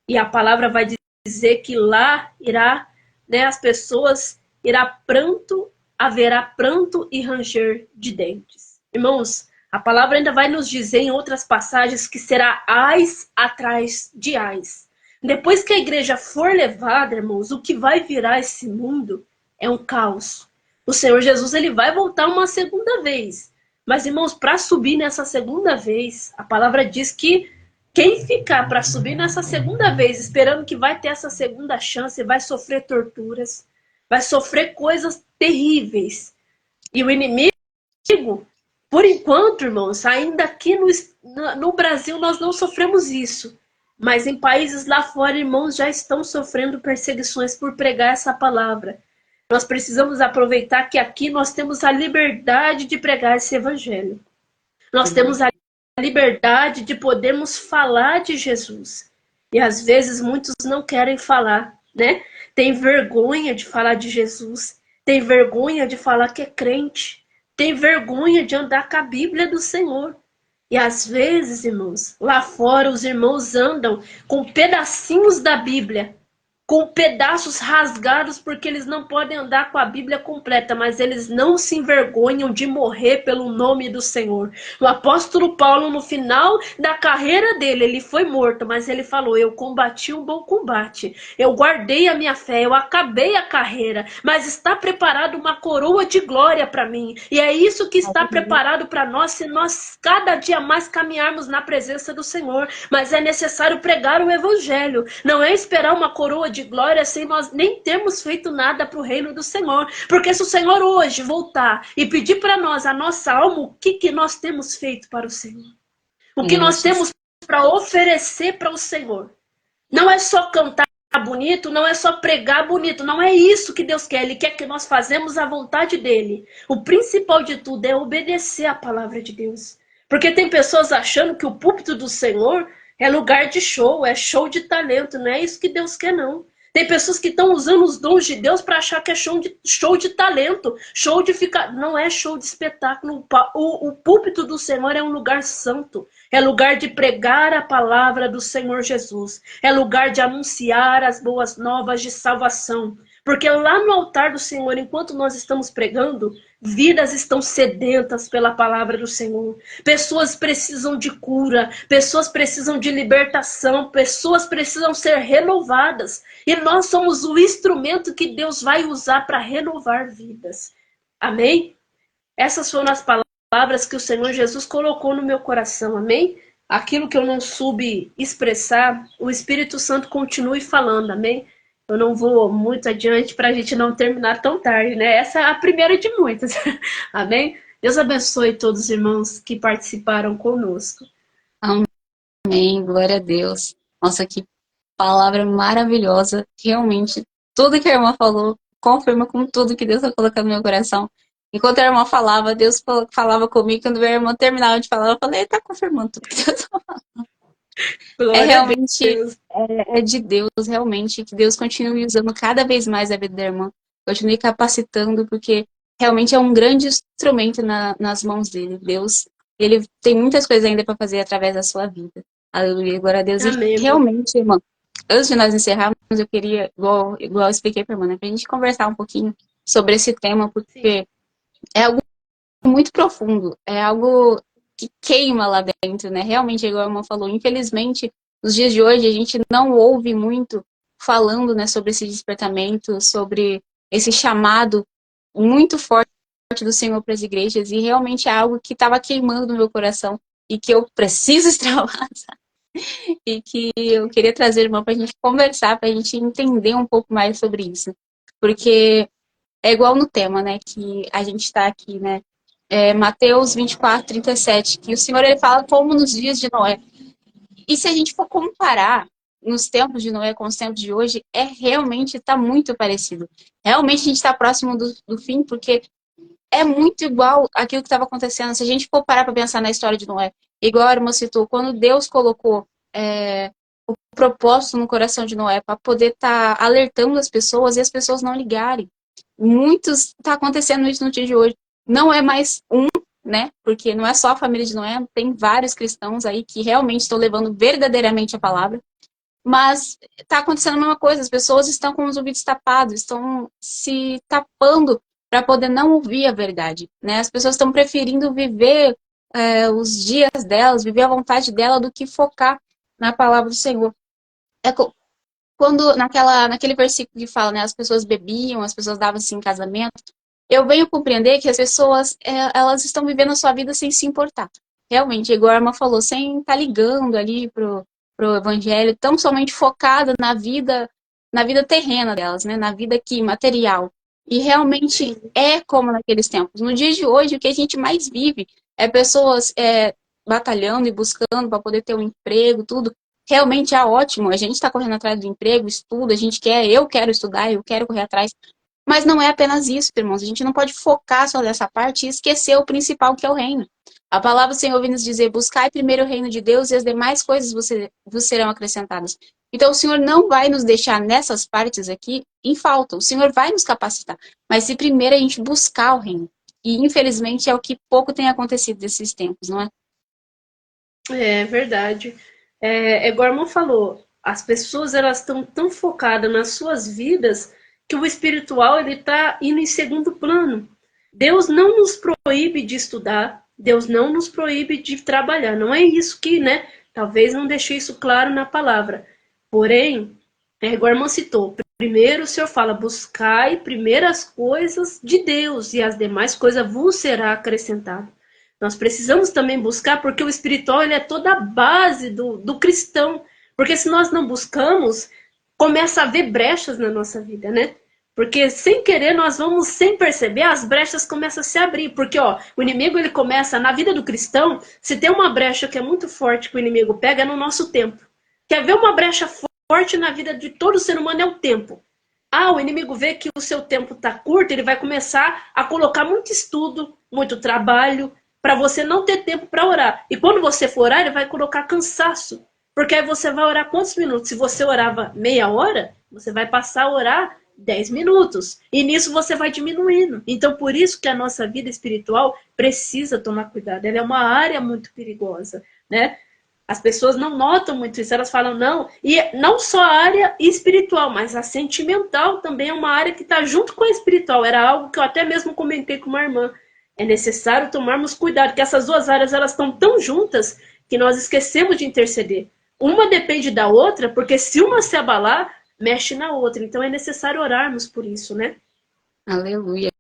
E a palavra vai dizer que lá irá, né, as pessoas, haverá pranto e ranger de dentes. Irmãos, a palavra ainda vai nos dizer em outras passagens que será ais atrás de ais. Depois que a igreja for levada, irmãos, o que vai virar esse mundo é um caos. O Senhor Jesus, ele vai voltar uma segunda vez. Mas, irmãos, para subir nessa segunda vez, a palavra diz que quem ficar para subir nessa segunda vez, esperando que vai ter essa segunda chance, vai sofrer torturas, vai sofrer coisas terríveis. E o inimigo, por enquanto, irmãos, ainda aqui no Brasil nós não sofremos isso. Mas em países lá fora, irmãos, já estão sofrendo perseguições por pregar essa palavra. Nós precisamos aproveitar que aqui nós temos a liberdade de pregar esse evangelho. Nós temos a liberdade de podermos falar de Jesus. E às vezes muitos não querem falar, né? Tem vergonha de falar de Jesus. Tem vergonha de falar que é crente. Tem vergonha de andar com a Bíblia do Senhor. E às vezes, irmãos, lá fora os irmãos andam com pedacinhos da Bíblia, com pedaços rasgados, porque eles não podem andar com a Bíblia completa, mas eles não se envergonham de morrer pelo nome do Senhor. O apóstolo Paulo, no final da carreira dele, ele foi morto, mas ele falou: eu combati um bom combate, eu guardei a minha fé, eu acabei a carreira, mas está preparado uma coroa de glória para mim, e é isso que está preparado para nós, se nós cada dia mais caminharmos na presença do Senhor. Mas é necessário pregar o evangelho, não é esperar uma coroa de glória sem nós nem termos feito nada para o reino do Senhor. Porque se o Senhor hoje voltar e pedir para nós a nossa alma, o que nós temos feito para o Senhor? O que nós temos para oferecer para o Senhor? Não é só cantar bonito, não é só pregar bonito, não é isso que Deus quer. Ele quer que nós fazemos a vontade dele. O principal de tudo é obedecer a palavra de Deus. Porque tem pessoas achando que o púlpito do Senhor é lugar de show, é show de talento. Não é isso que Deus quer, não. Tem pessoas que estão usando os dons de Deus para achar que é show de talento, show de ficar. Não é show de espetáculo. O púlpito do Senhor é um lugar santo. É lugar de pregar a palavra do Senhor Jesus. É lugar de anunciar as boas novas de salvação. Porque lá no altar do Senhor, enquanto nós estamos pregando, vidas estão sedentas pela palavra do Senhor. Pessoas precisam de cura, pessoas precisam de libertação, pessoas precisam ser renovadas. E nós somos o instrumento que Deus vai usar para renovar vidas. Amém? Essas foram as palavras que o Senhor Jesus colocou no meu coração. Amém? Aquilo que eu não soube expressar, o Espírito Santo continue falando. Amém? Eu não vou muito adiante para a gente não terminar tão tarde, né? Essa é a primeira de muitas. Amém? Deus abençoe todos os irmãos que participaram conosco. Amém, glória a Deus. Nossa, que palavra maravilhosa. Realmente, tudo que a irmã falou confirma com tudo que Deus está colocando no meu coração. Enquanto a irmã falava, Deus falava comigo. Quando a irmã terminava de falar, eu falei, ele está confirmando tudo que Deus está falando. Glória Realmente, é de Deus, realmente, que Deus continue usando cada vez mais a vida da irmã, continue capacitando, porque realmente é um grande instrumento nas mãos dele. Deus, ele tem muitas coisas ainda para fazer através da sua vida. Aleluia, glória a Deus. Amém. E realmente, irmã, antes de nós encerrarmos, eu queria, igual eu expliquei para a irmã, né, pra gente conversar um pouquinho sobre esse tema, porque é algo muito profundo, é algo que queima lá dentro, né? Realmente, igual a irmã falou, infelizmente, nos dias de hoje, a gente não ouve muito falando, né, sobre esse despertamento, sobre esse chamado muito forte do Senhor para as igrejas, e realmente é algo que estava queimando no meu coração e que eu preciso extravasar. E que eu queria trazer, irmão, para a gente conversar, para a gente entender um pouco mais sobre isso. Porque é igual no tema, né, que a gente está aqui, né, Mateus 24:37, que o Senhor ele fala como nos dias de Noé. E se a gente for comparar nos tempos de Noé com os tempos de hoje, realmente está muito parecido. Realmente a gente está próximo do fim, porque é muito igual aquilo que estava acontecendo. Se a gente for parar para pensar na história de Noé, igual a irmã citou, quando Deus colocou o propósito no coração de Noé para poder estar alertando as pessoas e as pessoas não ligarem. Muitos está acontecendo isso no dia de hoje. Não é mais né? Porque não é só a família de Noé, tem vários cristãos aí que realmente estão levando verdadeiramente a palavra. Mas está acontecendo a mesma coisa, as pessoas estão com os ouvidos tapados, estão se tapando para poder não ouvir a verdade, né? As pessoas estão preferindo viver os dias delas, viver a vontade dela, do que focar na palavra do Senhor. quando naquele versículo que fala, né, as pessoas bebiam, as pessoas davam-se em casamento, eu venho compreender que as pessoas, elas estão vivendo a sua vida sem se importar. Realmente, igual a irmã falou, sem estar ligando ali pro evangelho, tão somente focada na vida terrena delas, né, na vida aqui, material. E realmente é como naqueles tempos. No dia de hoje, o que a gente mais vive é pessoas batalhando e buscando para poder ter um emprego, tudo realmente é ótimo, a gente está correndo atrás do emprego, estudo, eu quero estudar, eu quero correr atrás, mas não é apenas isso, irmãos, a gente não pode focar só nessa parte e esquecer o principal que é o reino. A palavra do Senhor vem nos dizer, buscai primeiro o reino de Deus e as demais coisas vos serão acrescentadas. Então o Senhor não vai nos deixar nessas partes aqui em falta, o Senhor vai nos capacitar, mas se primeiro a gente buscar o reino, e infelizmente é o que pouco tem acontecido nesses tempos, não é? É verdade. Igual a irmã falou, as pessoas elas estão tão focadas nas suas vidas que o espiritual ele está indo em segundo plano. Deus não nos proíbe de estudar, Deus não nos proíbe de trabalhar. Não é isso que, né? Talvez não deixe isso claro na palavra. Porém, igual a irmã citou, primeiro o Senhor fala, buscai primeiro as coisas de Deus e as demais coisas vos será acrescentado. Nós precisamos também buscar, porque o espiritual ele é toda a base do cristão. Porque se nós não buscamos, começa a haver brechas na nossa vida, né? Porque sem querer nós vamos, sem perceber, as brechas começam a se abrir. Porque ó, o inimigo ele começa, na vida do cristão, se tem uma brecha que é muito forte que o inimigo pega, é no nosso tempo. Quer ver uma brecha forte na vida de todo ser humano é o tempo. Ah, o inimigo vê que o seu tempo está curto, ele vai começar a colocar muito estudo, muito trabalho, para você não ter tempo para orar. E quando você for orar, ele vai colocar cansaço. Porque aí você vai orar quantos minutos? Se você orava meia hora, você vai passar a orar 10 minutos. E nisso você vai diminuindo. Então, por isso que a nossa vida espiritual precisa tomar cuidado. Ela é uma área muito perigosa, né? As pessoas não notam muito isso, elas falam não. E não só a área espiritual, mas a sentimental também é uma área que está junto com a espiritual. Era algo que eu até mesmo comentei com uma irmã. É necessário tomarmos cuidado, que essas duas áreas elas estão tão juntas que nós esquecemos de interceder. Uma depende da outra, porque se uma se abalar, mexe na outra. Então é necessário orarmos por isso, né? Aleluia,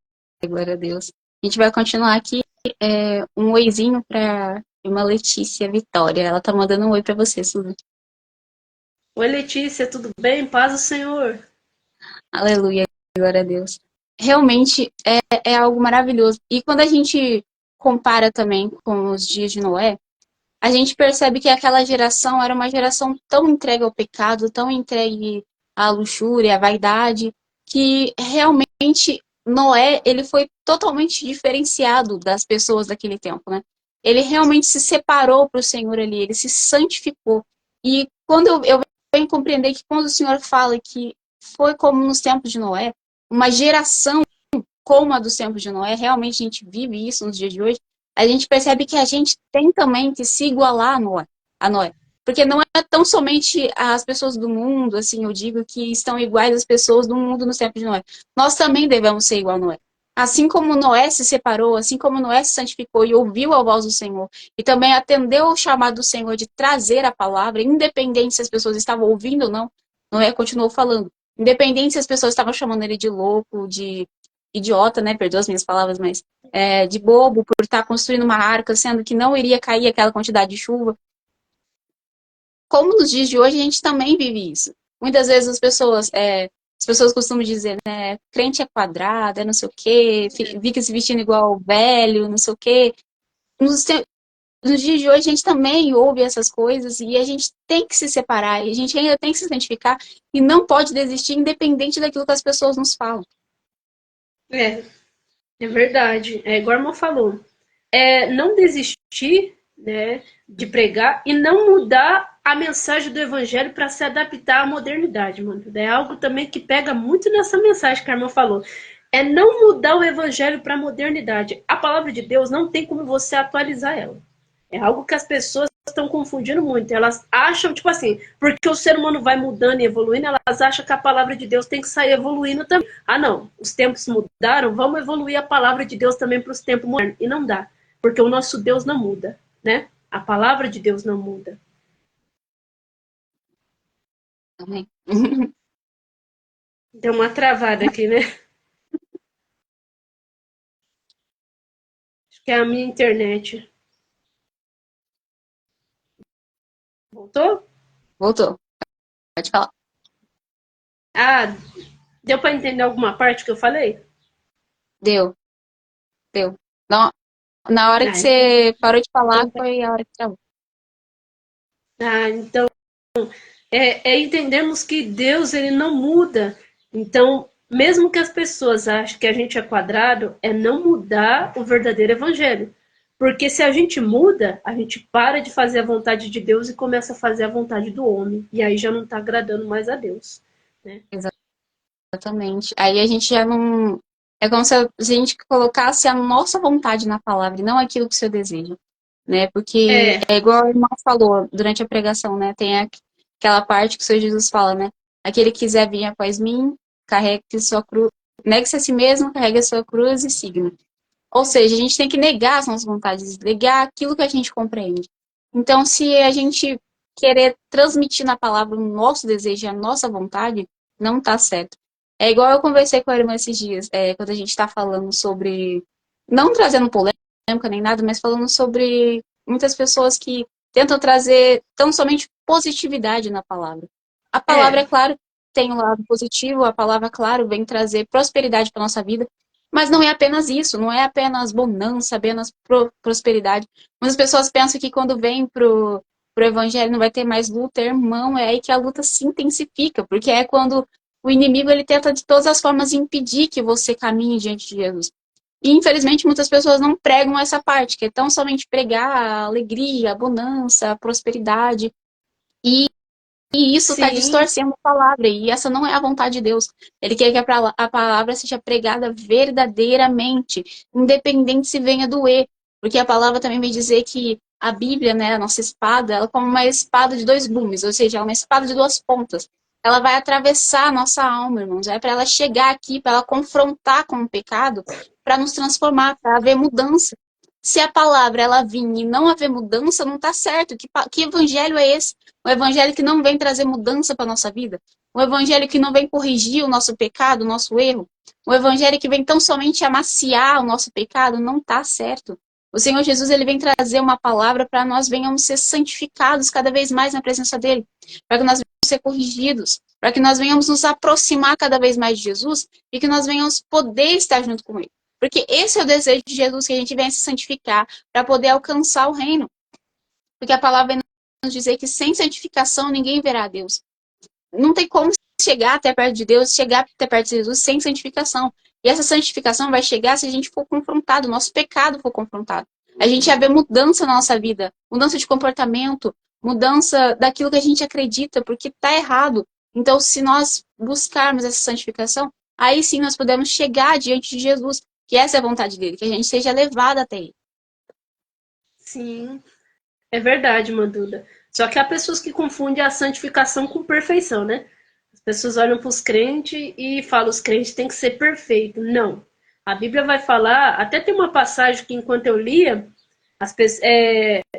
glória a Deus. A gente vai continuar aqui um oizinho para irmã Letícia Vitória. Ela tá mandando um oi para você, Suzy. Oi, Letícia, tudo bem? Paz do Senhor. Aleluia, glória a Deus. Realmente é algo maravilhoso. E quando a gente compara também com os dias de Noé, a gente percebe que aquela geração era uma geração tão entregue ao pecado, tão entregue à luxúria, à vaidade, que realmente Noé, ele foi totalmente diferenciado das pessoas daquele tempo, né? Ele realmente se separou para o Senhor ali, ele se santificou. E quando eu venho compreender que quando o Senhor fala que foi como nos tempos de Noé, uma geração como a dos tempos de Noé, realmente a gente vive isso nos dias de hoje, a gente percebe que a gente tem também que se igualar a Noé. Porque não é tão somente as pessoas do mundo, assim, eu digo, que estão iguais às pessoas do mundo nos tempos de Noé. Nós também devemos ser igual a Noé. Assim como Noé se separou, assim como Noé se santificou e ouviu a voz do Senhor, e também atendeu ao chamado do Senhor de trazer a palavra, independente se as pessoas estavam ouvindo ou não, Noé continuou falando. Independente se as pessoas estavam chamando ele de louco, de idiota, né? Perdoa as minhas palavras, mas de bobo por estar construindo uma arca, sendo que não iria cair aquela quantidade de chuva. Como nos dias de hoje a gente também vive isso. Muitas vezes as pessoas costumam dizer, né? Crente é quadrado, é não sei o quê, fica se vestindo igual velho, não sei o quê. Nos dias de hoje a gente também ouve essas coisas e a gente tem que se separar, e a gente ainda tem que se identificar e não pode desistir independente daquilo que as pessoas nos falam. É, é verdade. É igual a irmã falou. Não desistir, né, de pregar e não mudar a mensagem do evangelho para se adaptar à modernidade, mano. É algo também que pega muito nessa mensagem que a irmã falou. É não mudar o evangelho para a modernidade. A palavra de Deus não tem como você atualizar ela. É algo que as pessoas estão confundindo muito. Elas acham, tipo assim, porque o ser humano vai mudando e evoluindo, elas acham que a palavra de Deus tem que sair evoluindo também. Ah, não, os tempos mudaram, vamos evoluir a palavra de Deus também para os tempos modernos. E não dá, porque o nosso Deus não muda, né? A palavra de Deus não muda. Amém. Deu uma travada aqui, né? Acho que é a minha internet. Voltou? Voltou. Pode falar. Ah, deu para entender alguma parte que eu falei? Deu, deu. Na, na hora que Ah, você parou de falar, então, foi a hora que travou. então é entendermos que Deus ele não muda. Então, mesmo que as pessoas achem que a gente é quadrado, é não mudar o verdadeiro evangelho. Porque se a gente muda, a gente para de fazer a vontade de Deus e começa a fazer a vontade do homem. E aí já não está agradando mais a Deus. Né? Exatamente. Aí a gente já não. É como se a gente colocasse a nossa vontade na palavra, e não aquilo que o Senhor deseja. Né? Porque É, é igual a irmã falou durante a pregação, né? Tem aquela parte que o Senhor Jesus fala, né? Aquele que quiser vir após mim, carregue sua cruz, negue-se a si mesmo, carregue a sua cruz e siga-me. Ou seja, a gente tem que negar as nossas vontades, negar aquilo que a gente compreende. Então, se a gente querer transmitir na palavra o nosso desejo, a nossa vontade, não tá certo. É igual eu conversei com a irmã esses dias, quando a gente está falando sobre, não trazendo polêmica nem nada, mas falando sobre muitas pessoas que tentam trazer tão somente positividade na palavra. A palavra, é, é claro, tem um lado positivo, a palavra, claro, vem trazer prosperidade para nossa vida, mas não é apenas isso, não é apenas bonança, apenas prosperidade. Muitas pessoas pensam que quando vem pro evangelho não vai ter mais luta, irmão, é aí que a luta se intensifica, porque é quando o inimigo ele tenta de todas as formas impedir que você caminhe diante de Jesus. E infelizmente muitas pessoas não pregam essa parte, que é tão somente pregar a alegria, a bonança, a prosperidade. E isso está sim, distorcendo a palavra, e essa não é a vontade de Deus. Ele quer que a palavra seja pregada verdadeiramente, independente se venha doer. Porque a palavra também vem dizer que a Bíblia, né, a nossa espada, ela é como uma espada de dois gumes, ou seja, é uma espada de duas pontas. Ela vai atravessar a nossa alma, irmãos. É para ela chegar aqui, para ela confrontar com o pecado, para nos transformar, para haver mudança. Se a palavra ela vir e não haver mudança, não está certo. Que evangelho é esse? Um evangelho que não vem trazer mudança para a nossa vida. Um evangelho que não vem corrigir o nosso pecado, o nosso erro. Um evangelho que vem tão somente amaciar o nosso pecado, não está certo. O Senhor Jesus ele vem trazer uma palavra para nós venhamos ser santificados cada vez mais na presença dele, para que nós venhamos ser corrigidos, para que nós venhamos nos aproximar cada vez mais de Jesus e que nós venhamos poder estar junto com ele. Porque esse é o desejo de Jesus, que a gente venha se santificar para poder alcançar o reino. Porque a palavra vem nos dizer que sem santificação ninguém verá a Deus. Não tem como chegar até perto de Deus, chegar até perto de Jesus sem santificação. E essa santificação vai chegar se a gente for confrontado, nosso pecado for confrontado. A gente vai ver mudança na nossa vida, mudança de comportamento, mudança daquilo que a gente acredita, porque está errado. Então, se nós buscarmos essa santificação, aí sim nós podemos chegar diante de Jesus, que essa é a vontade dele, que a gente seja levado até ele. sim. É verdade, Manduda. Só que há pessoas que confundem a santificação com perfeição, né? As pessoas olham para os crentes e falam os crentes têm que ser perfeitos. Não. A Bíblia vai falar, até tem uma passagem que enquanto eu lia,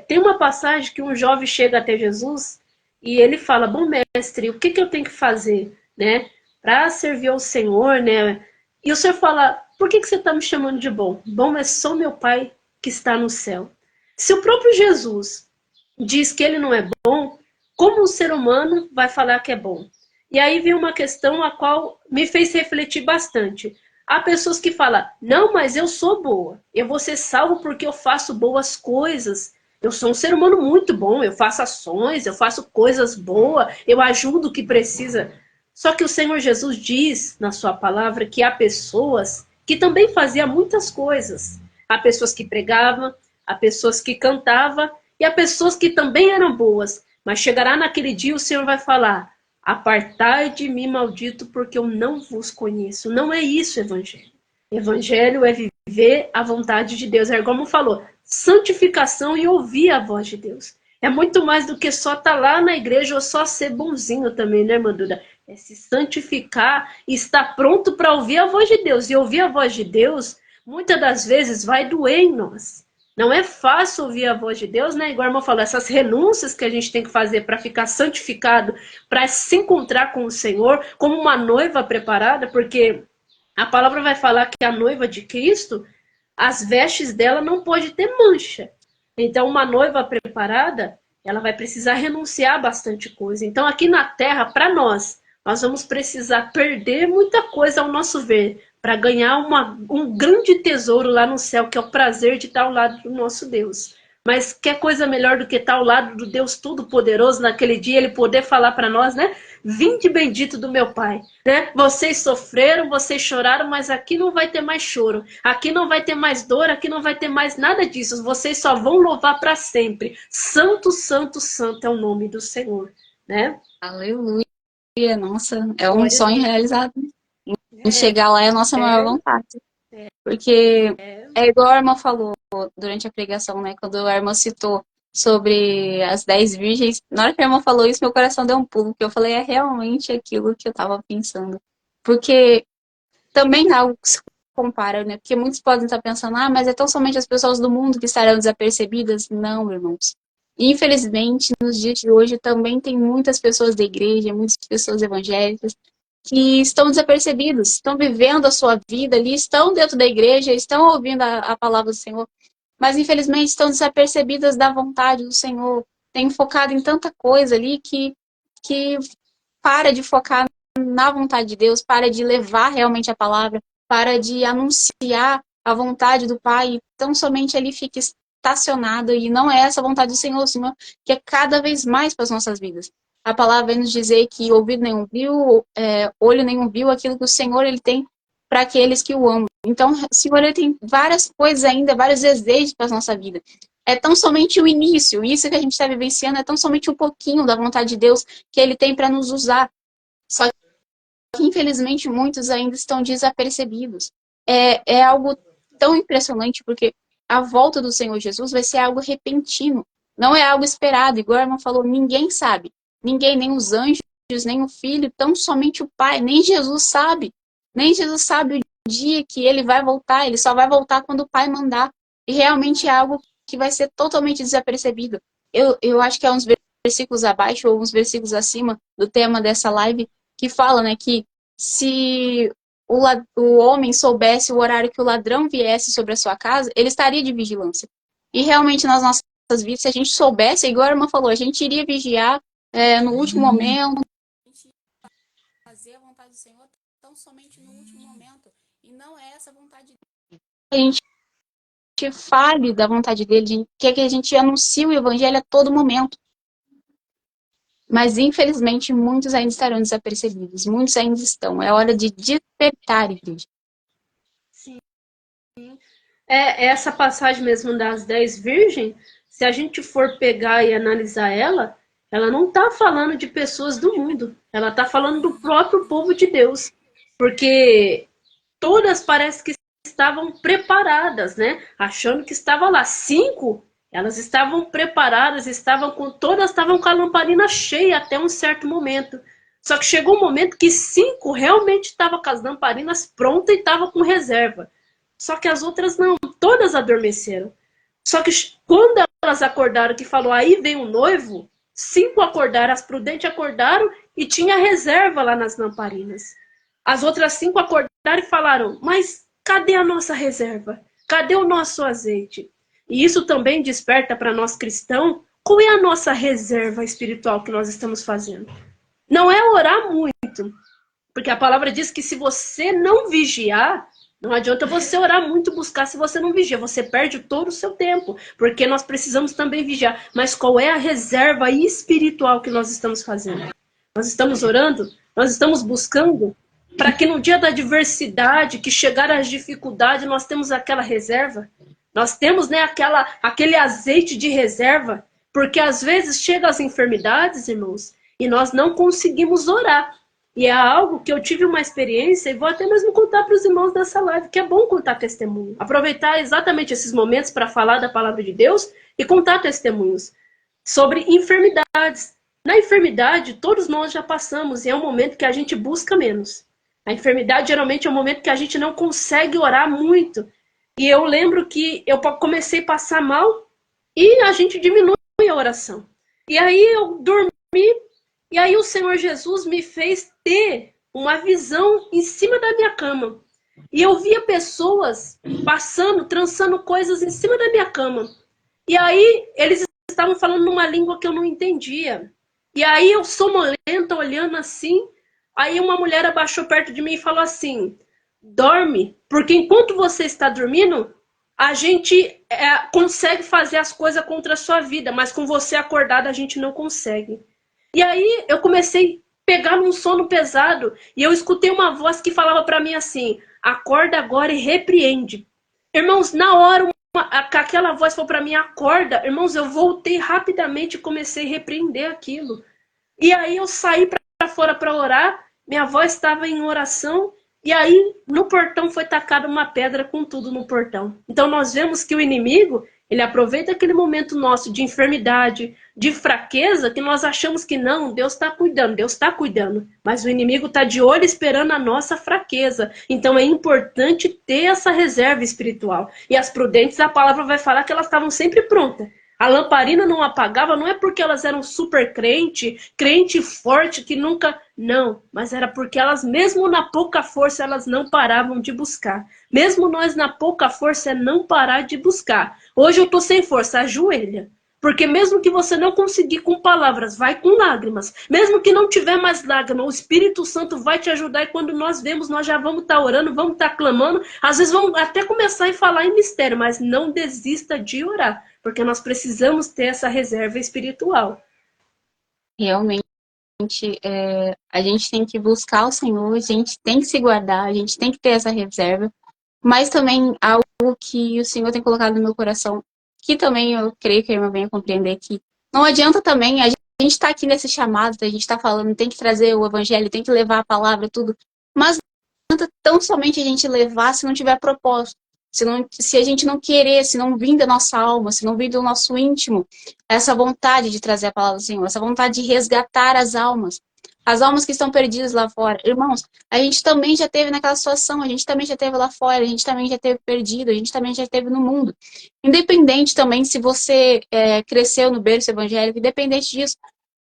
tem uma passagem que um jovem chega até Jesus e ele fala, bom mestre, o que, que eu tenho que fazer, né? Para servir ao Senhor, né? E o Senhor fala, por que, que você está me chamando de bom? Bom é só meu Pai que está no céu. Se o próprio Jesus diz que ele não é bom, como um ser humano vai falar que é bom? E aí vem uma questão a qual me fez refletir bastante. Há pessoas que falam, não, mas eu sou boa, eu vou ser salvo porque eu faço boas coisas, eu sou um ser humano muito bom, eu faço ações, eu faço coisas boas, eu ajudo o que precisa. Só que o Senhor Jesus diz na sua palavra que há pessoas que também faziam muitas coisas. Há pessoas que pregavam, há pessoas que cantavam e há pessoas que também eram boas. Mas chegará naquele dia o Senhor vai falar: apartai de mim, maldito, porque eu não vos conheço. Não é isso, evangelho. Evangelho é viver a vontade de Deus. É como falou, santificação e ouvir a voz de Deus. É muito mais do que só estar lá na igreja ou só ser bonzinho também, né, Manduda? É se santificar e estar pronto para ouvir a voz de Deus. E ouvir a voz de Deus, muitas das vezes, vai doer em nós. Não é fácil ouvir a voz de Deus, né? Igual a irmã falou, essas renúncias que a gente tem que fazer para ficar santificado, para se encontrar com o Senhor, como uma noiva preparada, porque a palavra vai falar que a noiva de Cristo, as vestes dela não pode ter mancha. Então, uma noiva preparada, ela vai precisar renunciar a bastante coisa. Então, aqui na terra, para nós vamos precisar perder muita coisa ao nosso ver, para ganhar um grande tesouro lá no céu, que é o prazer de estar ao lado do nosso Deus. Mas quer coisa melhor do que estar ao lado do Deus Todo-Poderoso naquele dia, ele poder falar para nós, né? Vinde bendito do meu Pai, né? Vocês sofreram, vocês choraram, mas aqui não vai ter mais choro, aqui não vai ter mais dor, aqui não vai ter mais nada disso, vocês só vão louvar para sempre. Santo, santo, santo é o nome do Senhor, né? Aleluia, nossa, é um sonho realizado. Em chegar lá é a nossa maior vontade. Porque é igual a irmã falou durante a pregação, né? Quando a irmã citou sobre as 10 virgens, na hora que a irmã falou isso, meu coração deu um pulo, porque eu falei, é realmente aquilo que eu tava pensando. Porque também é algo que se compara, né? Porque muitos podem estar pensando, ah, mas é tão somente as pessoas do mundo que estarão desapercebidas. Não, irmãos. Infelizmente, nos dias de hoje também tem muitas pessoas da igreja, muitas pessoas evangélicas que estão desapercebidos, estão vivendo a sua vida ali, estão dentro da igreja, estão ouvindo a palavra do Senhor, mas infelizmente estão desapercebidas da vontade do Senhor, têm focado em tanta coisa ali que para de focar na vontade de Deus, para de levar realmente a palavra, para de anunciar a vontade do Pai, e tão somente ali fica estacionado, e não é essa a vontade do Senhor, o Senhor quer cada vez mais para as nossas vidas. A palavra vem nos dizer que ouvido nenhum viu, olho nenhum viu aquilo que o Senhor ele tem para aqueles que o amam. Então, o Senhor ele tem várias coisas ainda, vários desejos para a nossa vida. É tão somente o início, isso que a gente está vivenciando é tão somente um pouquinho da vontade de Deus que ele tem para nos usar. Só que, infelizmente, muitos ainda estão desapercebidos. É algo tão impressionante, porque a volta do Senhor Jesus vai ser algo repentino. Não é algo esperado. Igual a irmã falou, ninguém sabe. Ninguém, nem os anjos, nem o Filho, tão somente o Pai. Nem Jesus sabe. Nem Jesus sabe o dia que ele vai voltar. Ele só vai voltar quando o Pai mandar. E realmente é algo que vai ser totalmente desapercebido. Eu acho que é uns versículos abaixo ou uns versículos acima do tema dessa live que fala, né, que se o homem soubesse o horário que o ladrão viesse sobre a sua casa, ele estaria de vigilância. E realmente nas nossas vidas, se a gente soubesse, igual a irmã falou, a gente iria vigiar no último momento. A gente ia fazer a vontade do Senhor tão somente no último momento. E não é essa a vontade dele. A gente fale da vontade dele, quer que a gente anuncie o evangelho a todo momento. Mas, infelizmente, muitos ainda estarão desapercebidos. Muitos ainda estão. É hora de despertar, igreja. Sim. Essa passagem mesmo das 10 virgens, se a gente for pegar e analisar ela não está falando de pessoas do mundo. Ela está falando do próprio povo de Deus. Porque todas parece que estavam preparadas, né? Achando que estava lá. 5, elas estavam preparadas, todas estavam com a lamparina cheia até um certo momento. Só que chegou um momento que 5 realmente estavam com as lamparinas prontas e estavam com reserva. Só que as outras não, todas adormeceram. Só que quando elas acordaram, que falou, aí vem o noivo, 5 acordaram, as prudentes acordaram e tinha reserva lá nas lamparinas. As outras 5 acordaram e falaram, mas cadê a nossa reserva? Cadê o nosso azeite? E isso também desperta para nós cristãos, qual é a nossa reserva espiritual que nós estamos fazendo? Não é orar muito, porque a palavra diz que se você não vigiar, não adianta você orar muito, buscar se você não vigia, você perde todo o seu tempo, porque nós precisamos também vigiar. Mas qual é a reserva espiritual que nós estamos fazendo? Nós estamos orando? Nós estamos buscando? Para que no dia da adversidade, que chegar às dificuldades, nós temos aquela reserva? Nós temos, né, aquele azeite de reserva? Porque às vezes chegam as enfermidades, irmãos, e nós não conseguimos orar. E é algo que eu tive uma experiência, e vou até mesmo contar para os irmãos dessa live, que é bom contar testemunho. Aproveitar exatamente esses momentos para falar da palavra de Deus e contar testemunhos sobre enfermidades. Na enfermidade, todos nós já passamos, e é um momento que a gente busca menos. A enfermidade geralmente é um momento que a gente não consegue orar muito. E eu lembro que eu comecei a passar mal e a gente diminui a oração. E aí eu dormi, e aí o Senhor Jesus me fez ter uma visão em cima da minha cama. E eu via pessoas passando, trançando coisas em cima da minha cama. E aí eles estavam falando numa língua que eu não entendia. E aí eu sonolenta, olhando assim, aí uma mulher abaixou perto de mim e falou assim: dorme, porque enquanto você está dormindo, a gente consegue fazer as coisas contra a sua vida, mas com você acordado a gente não consegue. E aí eu comecei a pegar num sono pesado e eu escutei uma voz que falava para mim assim: acorda agora e repreende. Irmãos, na hora aquela voz falou para mim: acorda. Irmãos, eu voltei rapidamente e comecei a repreender aquilo. E aí eu saí para fora para orar, minha avó estava em oração, e aí no portão foi tacada uma pedra com tudo no portão. Então nós vemos que o inimigo, ele aproveita aquele momento nosso de enfermidade, de fraqueza, que nós achamos que não, Deus está cuidando, Deus está cuidando. Mas o inimigo está de olho esperando a nossa fraqueza. Então é importante ter essa reserva espiritual. E as prudentes, a palavra vai falar que elas estavam sempre prontas. A lamparina não apagava, não é porque elas eram super crente, crente forte que nunca. Não, mas era porque elas, mesmo na pouca força, elas não paravam de buscar. Mesmo nós na pouca força, é não parar de buscar. Hoje eu tô sem força, ajoelha. Porque mesmo que você não conseguir com palavras, vai com lágrimas. Mesmo que não tiver mais lágrimas, o Espírito Santo vai te ajudar. E quando nós vemos, nós já vamos estar orando, vamos estar clamando. Às vezes vamos até começar a falar em mistério, mas não desista de orar. Porque nós precisamos ter essa reserva espiritual. Realmente, a gente tem que buscar o Senhor, a gente tem que se guardar, a gente tem que ter essa reserva. Mas também algo que o Senhor tem colocado no meu coração, que também eu creio que a irmã venha compreender que não adianta também, a gente está aqui nesse chamado, a gente está falando, tem que trazer o evangelho, tem que levar a palavra, tudo. Mas não adianta tão somente a gente levar se não tiver propósito. Se a gente não querer, se não vir da nossa alma, se não vir do nosso íntimo, essa vontade de trazer a palavra do Senhor, essa vontade de resgatar as almas que estão perdidas lá fora. Irmãos, a gente também já teve naquela situação, a gente também já teve lá fora, a gente também já teve perdido, a gente também já teve no mundo. Independente também se você cresceu no berço evangélico, independente disso,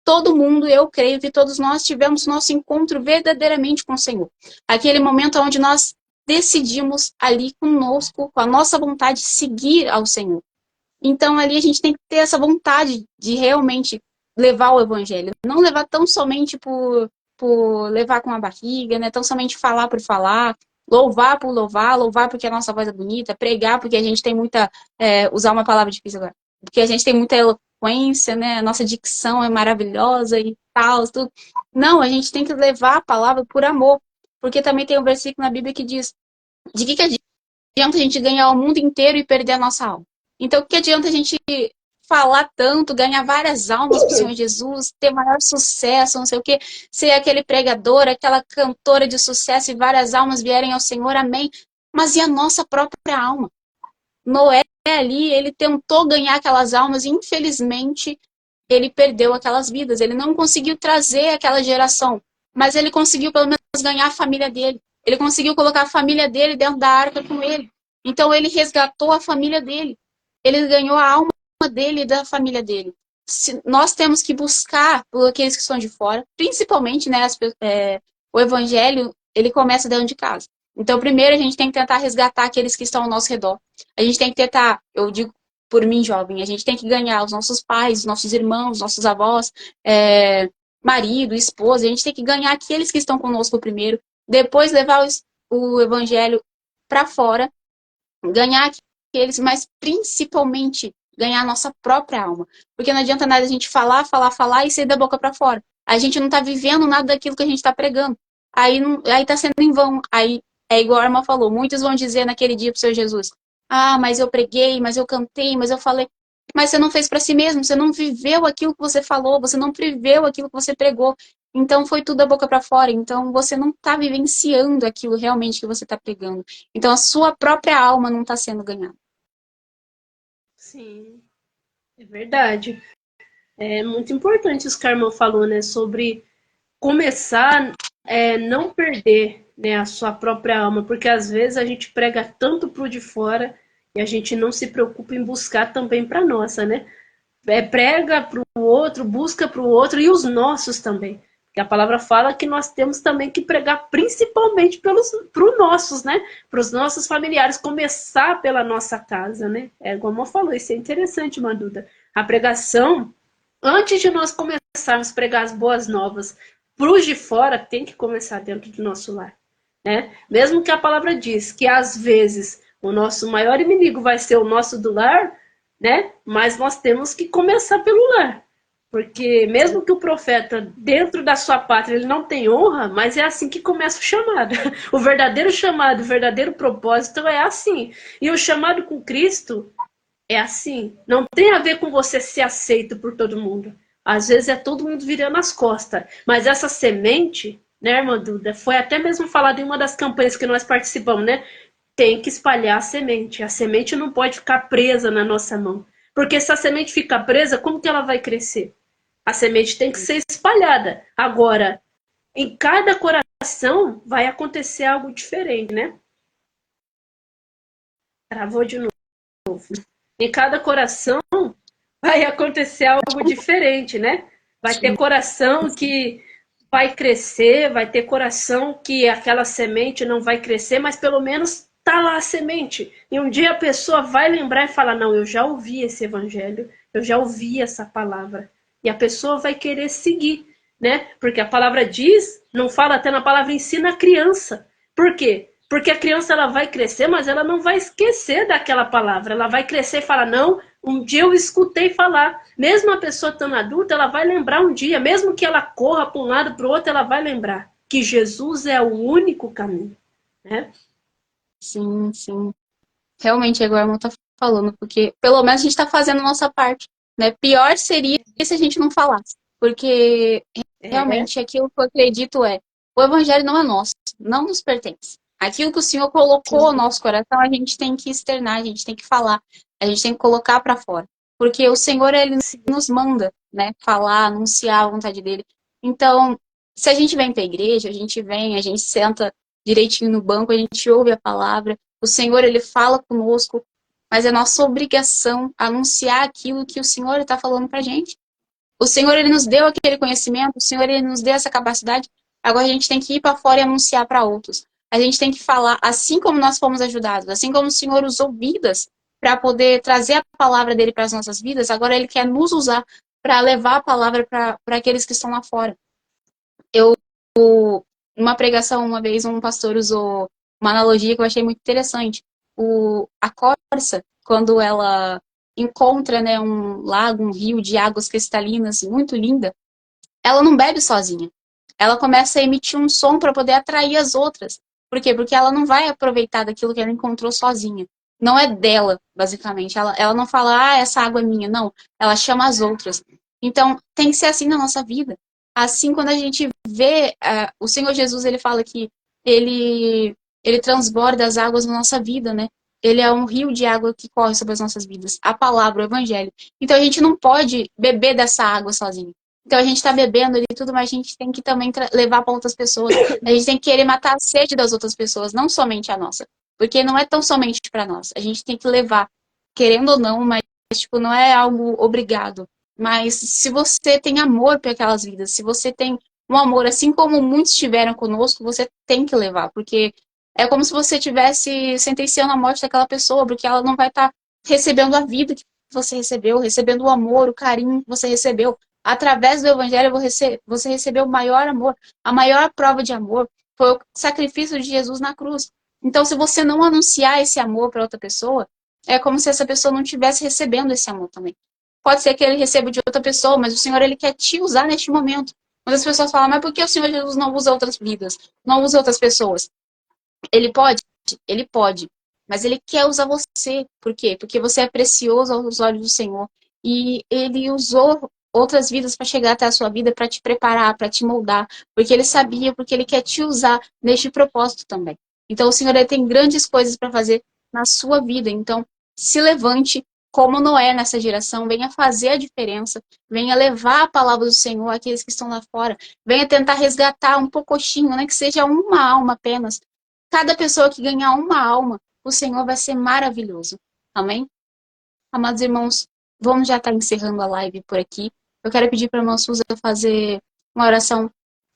todo mundo, eu creio que todos nós tivemos nosso encontro verdadeiramente com o Senhor. Aquele momento onde nós decidimos ali conosco, com a nossa vontade, seguir ao Senhor. Então ali a gente tem que ter essa vontade de realmente levar o evangelho, não levar tão somente por levar com a barriga, né? Tão somente falar por falar, louvar por louvar, louvar porque a nossa voz é bonita, pregar porque a gente tem muita, usar uma palavra difícil agora, porque a gente tem muita eloquência, né? A nossa dicção é maravilhosa e tal, tudo. Não, a gente tem que levar a palavra por amor, porque também tem um versículo na Bíblia que diz: de que adianta a gente ganhar o mundo inteiro e perder a nossa alma? Então, o que adianta a gente falar tanto, ganhar várias almas para o Senhor Jesus, ter maior sucesso, não sei o quê, ser aquele pregador, aquela cantora de sucesso e várias almas vierem ao Senhor, amém. Mas e a nossa própria alma? Noé ali, ele tentou ganhar aquelas almas e infelizmente ele perdeu aquelas vidas, ele não conseguiu trazer aquela geração, mas ele conseguiu pelo menos ganhar a família dele. Ele conseguiu colocar a família dele dentro da arca com ele. Então ele resgatou a família dele. Ele ganhou a alma dele e da família dele. Nós temos que buscar por aqueles que estão de fora, principalmente, né, o evangelho, ele começa dentro de casa. Então, primeiro a gente tem que tentar resgatar aqueles que estão ao nosso redor. A gente tem que tentar, eu digo por mim, jovem, a gente tem que ganhar os nossos pais, os nossos irmãos, nossos avós, marido, esposa, a gente tem que ganhar aqueles que estão conosco primeiro, depois levar o evangelho para fora, ganhar aqueles, mas principalmente ganhar a nossa própria alma. Porque não adianta nada a gente falar, falar, falar e sair da boca para fora. A gente não está vivendo nada daquilo que a gente está pregando. Aí está sendo em vão. Aí é igual a irmã falou, muitos vão dizer naquele dia para o Senhor Jesus: ah, mas eu preguei, mas eu cantei, mas eu falei. Mas você não fez para si mesmo, você não viveu aquilo que você falou, você não viveu aquilo que você pregou. Então foi tudo da boca para fora. Então você não está vivenciando aquilo realmente que você está pregando. Então a sua própria alma não está sendo ganhada. Sim, é verdade. É muito importante isso que a irmã falou, né? Sobre começar não perder, né, a sua própria alma, porque às vezes a gente prega tanto pro de fora e a gente não se preocupa em buscar também para nossa, né? Prega para o outro, busca para o outro e os nossos também. Porque a palavra fala que nós temos também que pregar principalmente para os nossos, né? Para os nossos familiares, começar pela nossa casa, né? Como eu falou, isso é interessante, Maduda. A pregação, antes de nós começarmos a pregar as boas novas para os de fora, tem que começar dentro do nosso lar, né? Mesmo que a palavra diz que às vezes o nosso maior inimigo vai ser o nosso do lar, né? Mas nós temos que começar pelo lar. Porque mesmo que o profeta, dentro da sua pátria, ele não tem honra, mas é assim que começa o chamado. O verdadeiro chamado, o verdadeiro propósito é assim. E o chamado com Cristo é assim. Não tem a ver com você ser aceito por todo mundo. Às vezes é todo mundo virando as costas. Mas essa semente, né, irmã Duda, foi até mesmo falado em uma das campanhas que nós participamos, né? Tem que espalhar a semente. A semente não pode ficar presa na nossa mão. Porque se a semente ficar presa, como que ela vai crescer? A semente tem que ser espalhada. Agora, em cada coração vai acontecer algo diferente, né? Travou de novo. Em cada coração vai acontecer algo diferente, né? Vai ter coração que vai crescer, vai ter coração que aquela semente não vai crescer, mas pelo menos tá lá a semente. E um dia a pessoa vai lembrar e falar: não, eu já ouvi esse evangelho, eu já ouvi essa palavra. E a pessoa vai querer seguir, né? Porque a palavra diz, não fala até na palavra, ensina a criança. Por quê? Porque a criança ela vai crescer, mas ela não vai esquecer daquela palavra. Ela vai crescer e falar: não, um dia eu escutei falar. Mesmo a pessoa estando adulta, ela vai lembrar um dia, mesmo que ela corra para um lado para o outro, ela vai lembrar que Jesus é o único caminho, né? Sim, sim. Realmente, agora a irmã tá falando, porque pelo menos a gente tá fazendo a nossa parte, né? Pior seria se a gente não falasse, porque realmente aquilo que eu acredito o evangelho não é nosso, não nos pertence. Aquilo que o Senhor colocou no nosso coração, a gente tem que externar, a gente tem que falar, a gente tem que colocar para fora. Porque o Senhor, ele nos manda, né? Falar, anunciar a vontade dele. Então, se a gente vem para a igreja, a gente senta direitinho no banco, a gente ouve a palavra, o Senhor, ele fala conosco, mas é nossa obrigação anunciar aquilo que o Senhor está falando para a gente. O Senhor, ele nos deu aquele conhecimento, o Senhor, ele nos deu essa capacidade, agora a gente tem que ir para fora e anunciar para outros. A gente tem que falar, assim como nós fomos ajudados, assim como o Senhor usou vidas para poder trazer a palavra dele para as nossas vidas, agora ele quer nos usar para levar a palavra para aqueles que estão lá fora. Numa pregação, uma vez, um pastor usou uma analogia que eu achei muito interessante. A corça, quando ela encontra, né, um lago, um rio de águas cristalinas, muito linda, ela não bebe sozinha. Ela começa a emitir um som para poder atrair as outras. Por quê? Porque ela não vai aproveitar daquilo que ela encontrou sozinha. Não é dela, basicamente. Ela não fala, essa água é minha. Não, ela chama as outras. Então, tem que ser assim na nossa vida. Assim, quando a gente vê, o Senhor Jesus, ele fala que ele transborda as águas na nossa vida, né? Ele é um rio de água que corre sobre as nossas vidas. A palavra, o evangelho. Então, a gente não pode beber dessa água sozinho. Então, a gente está bebendo ali e tudo, mas a gente tem que também levar para outras pessoas. A gente tem que querer matar a sede das outras pessoas, não somente a nossa. Porque não é tão somente para nós. A gente tem que levar, querendo ou não, mas tipo, não é algo obrigado. Mas se você tem amor para aquelas vidas, se você tem um amor, assim como muitos tiveram conosco, você tem que levar. Porque é como se você estivesse sentenciando a morte daquela pessoa, porque ela não vai estar recebendo a vida que você recebeu, recebendo o amor, o carinho que você recebeu. Através do evangelho, você recebeu o maior amor. A maior prova de amor foi o sacrifício de Jesus na cruz. Então, se você não anunciar esse amor para outra pessoa, é como se essa pessoa não estivesse recebendo esse amor também. Pode ser que ele receba de outra pessoa, mas o Senhor, ele quer te usar neste momento. Mas as pessoas falam, mas por que o Senhor Jesus não usa outras vidas? Não usa outras pessoas? Ele pode? Ele pode. Mas ele quer usar você. Por quê? Porque você é precioso aos olhos do Senhor. E ele usou outras vidas para chegar até a sua vida, para te preparar, para te moldar. Porque ele sabia, porque ele quer te usar neste propósito também. Então, o Senhor, ele tem grandes coisas para fazer na sua vida. Então, se levante, como Noé nessa geração, venha fazer a diferença, venha levar a palavra do Senhor àqueles que estão lá fora, venha tentar resgatar um pouquinho, né, que seja uma alma apenas. Cada pessoa que ganhar uma alma, o Senhor vai ser maravilhoso. Amém? Amados irmãos, vamos já estar encerrando a live por aqui. Eu quero pedir para a irmã Suza fazer uma oração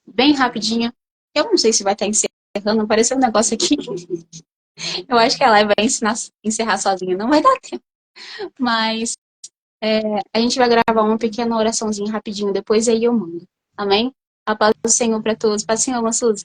bem rapidinha. Eu não sei se vai estar encerrando, apareceu um negócio aqui. Eu acho que a live vai encerrar sozinha, não vai dar tempo. Mas a gente vai gravar uma pequena oraçãozinha rapidinho depois, aí eu mando. Amém? A paz do Senhor para todos. Paz do Senhor, irmã Suzy.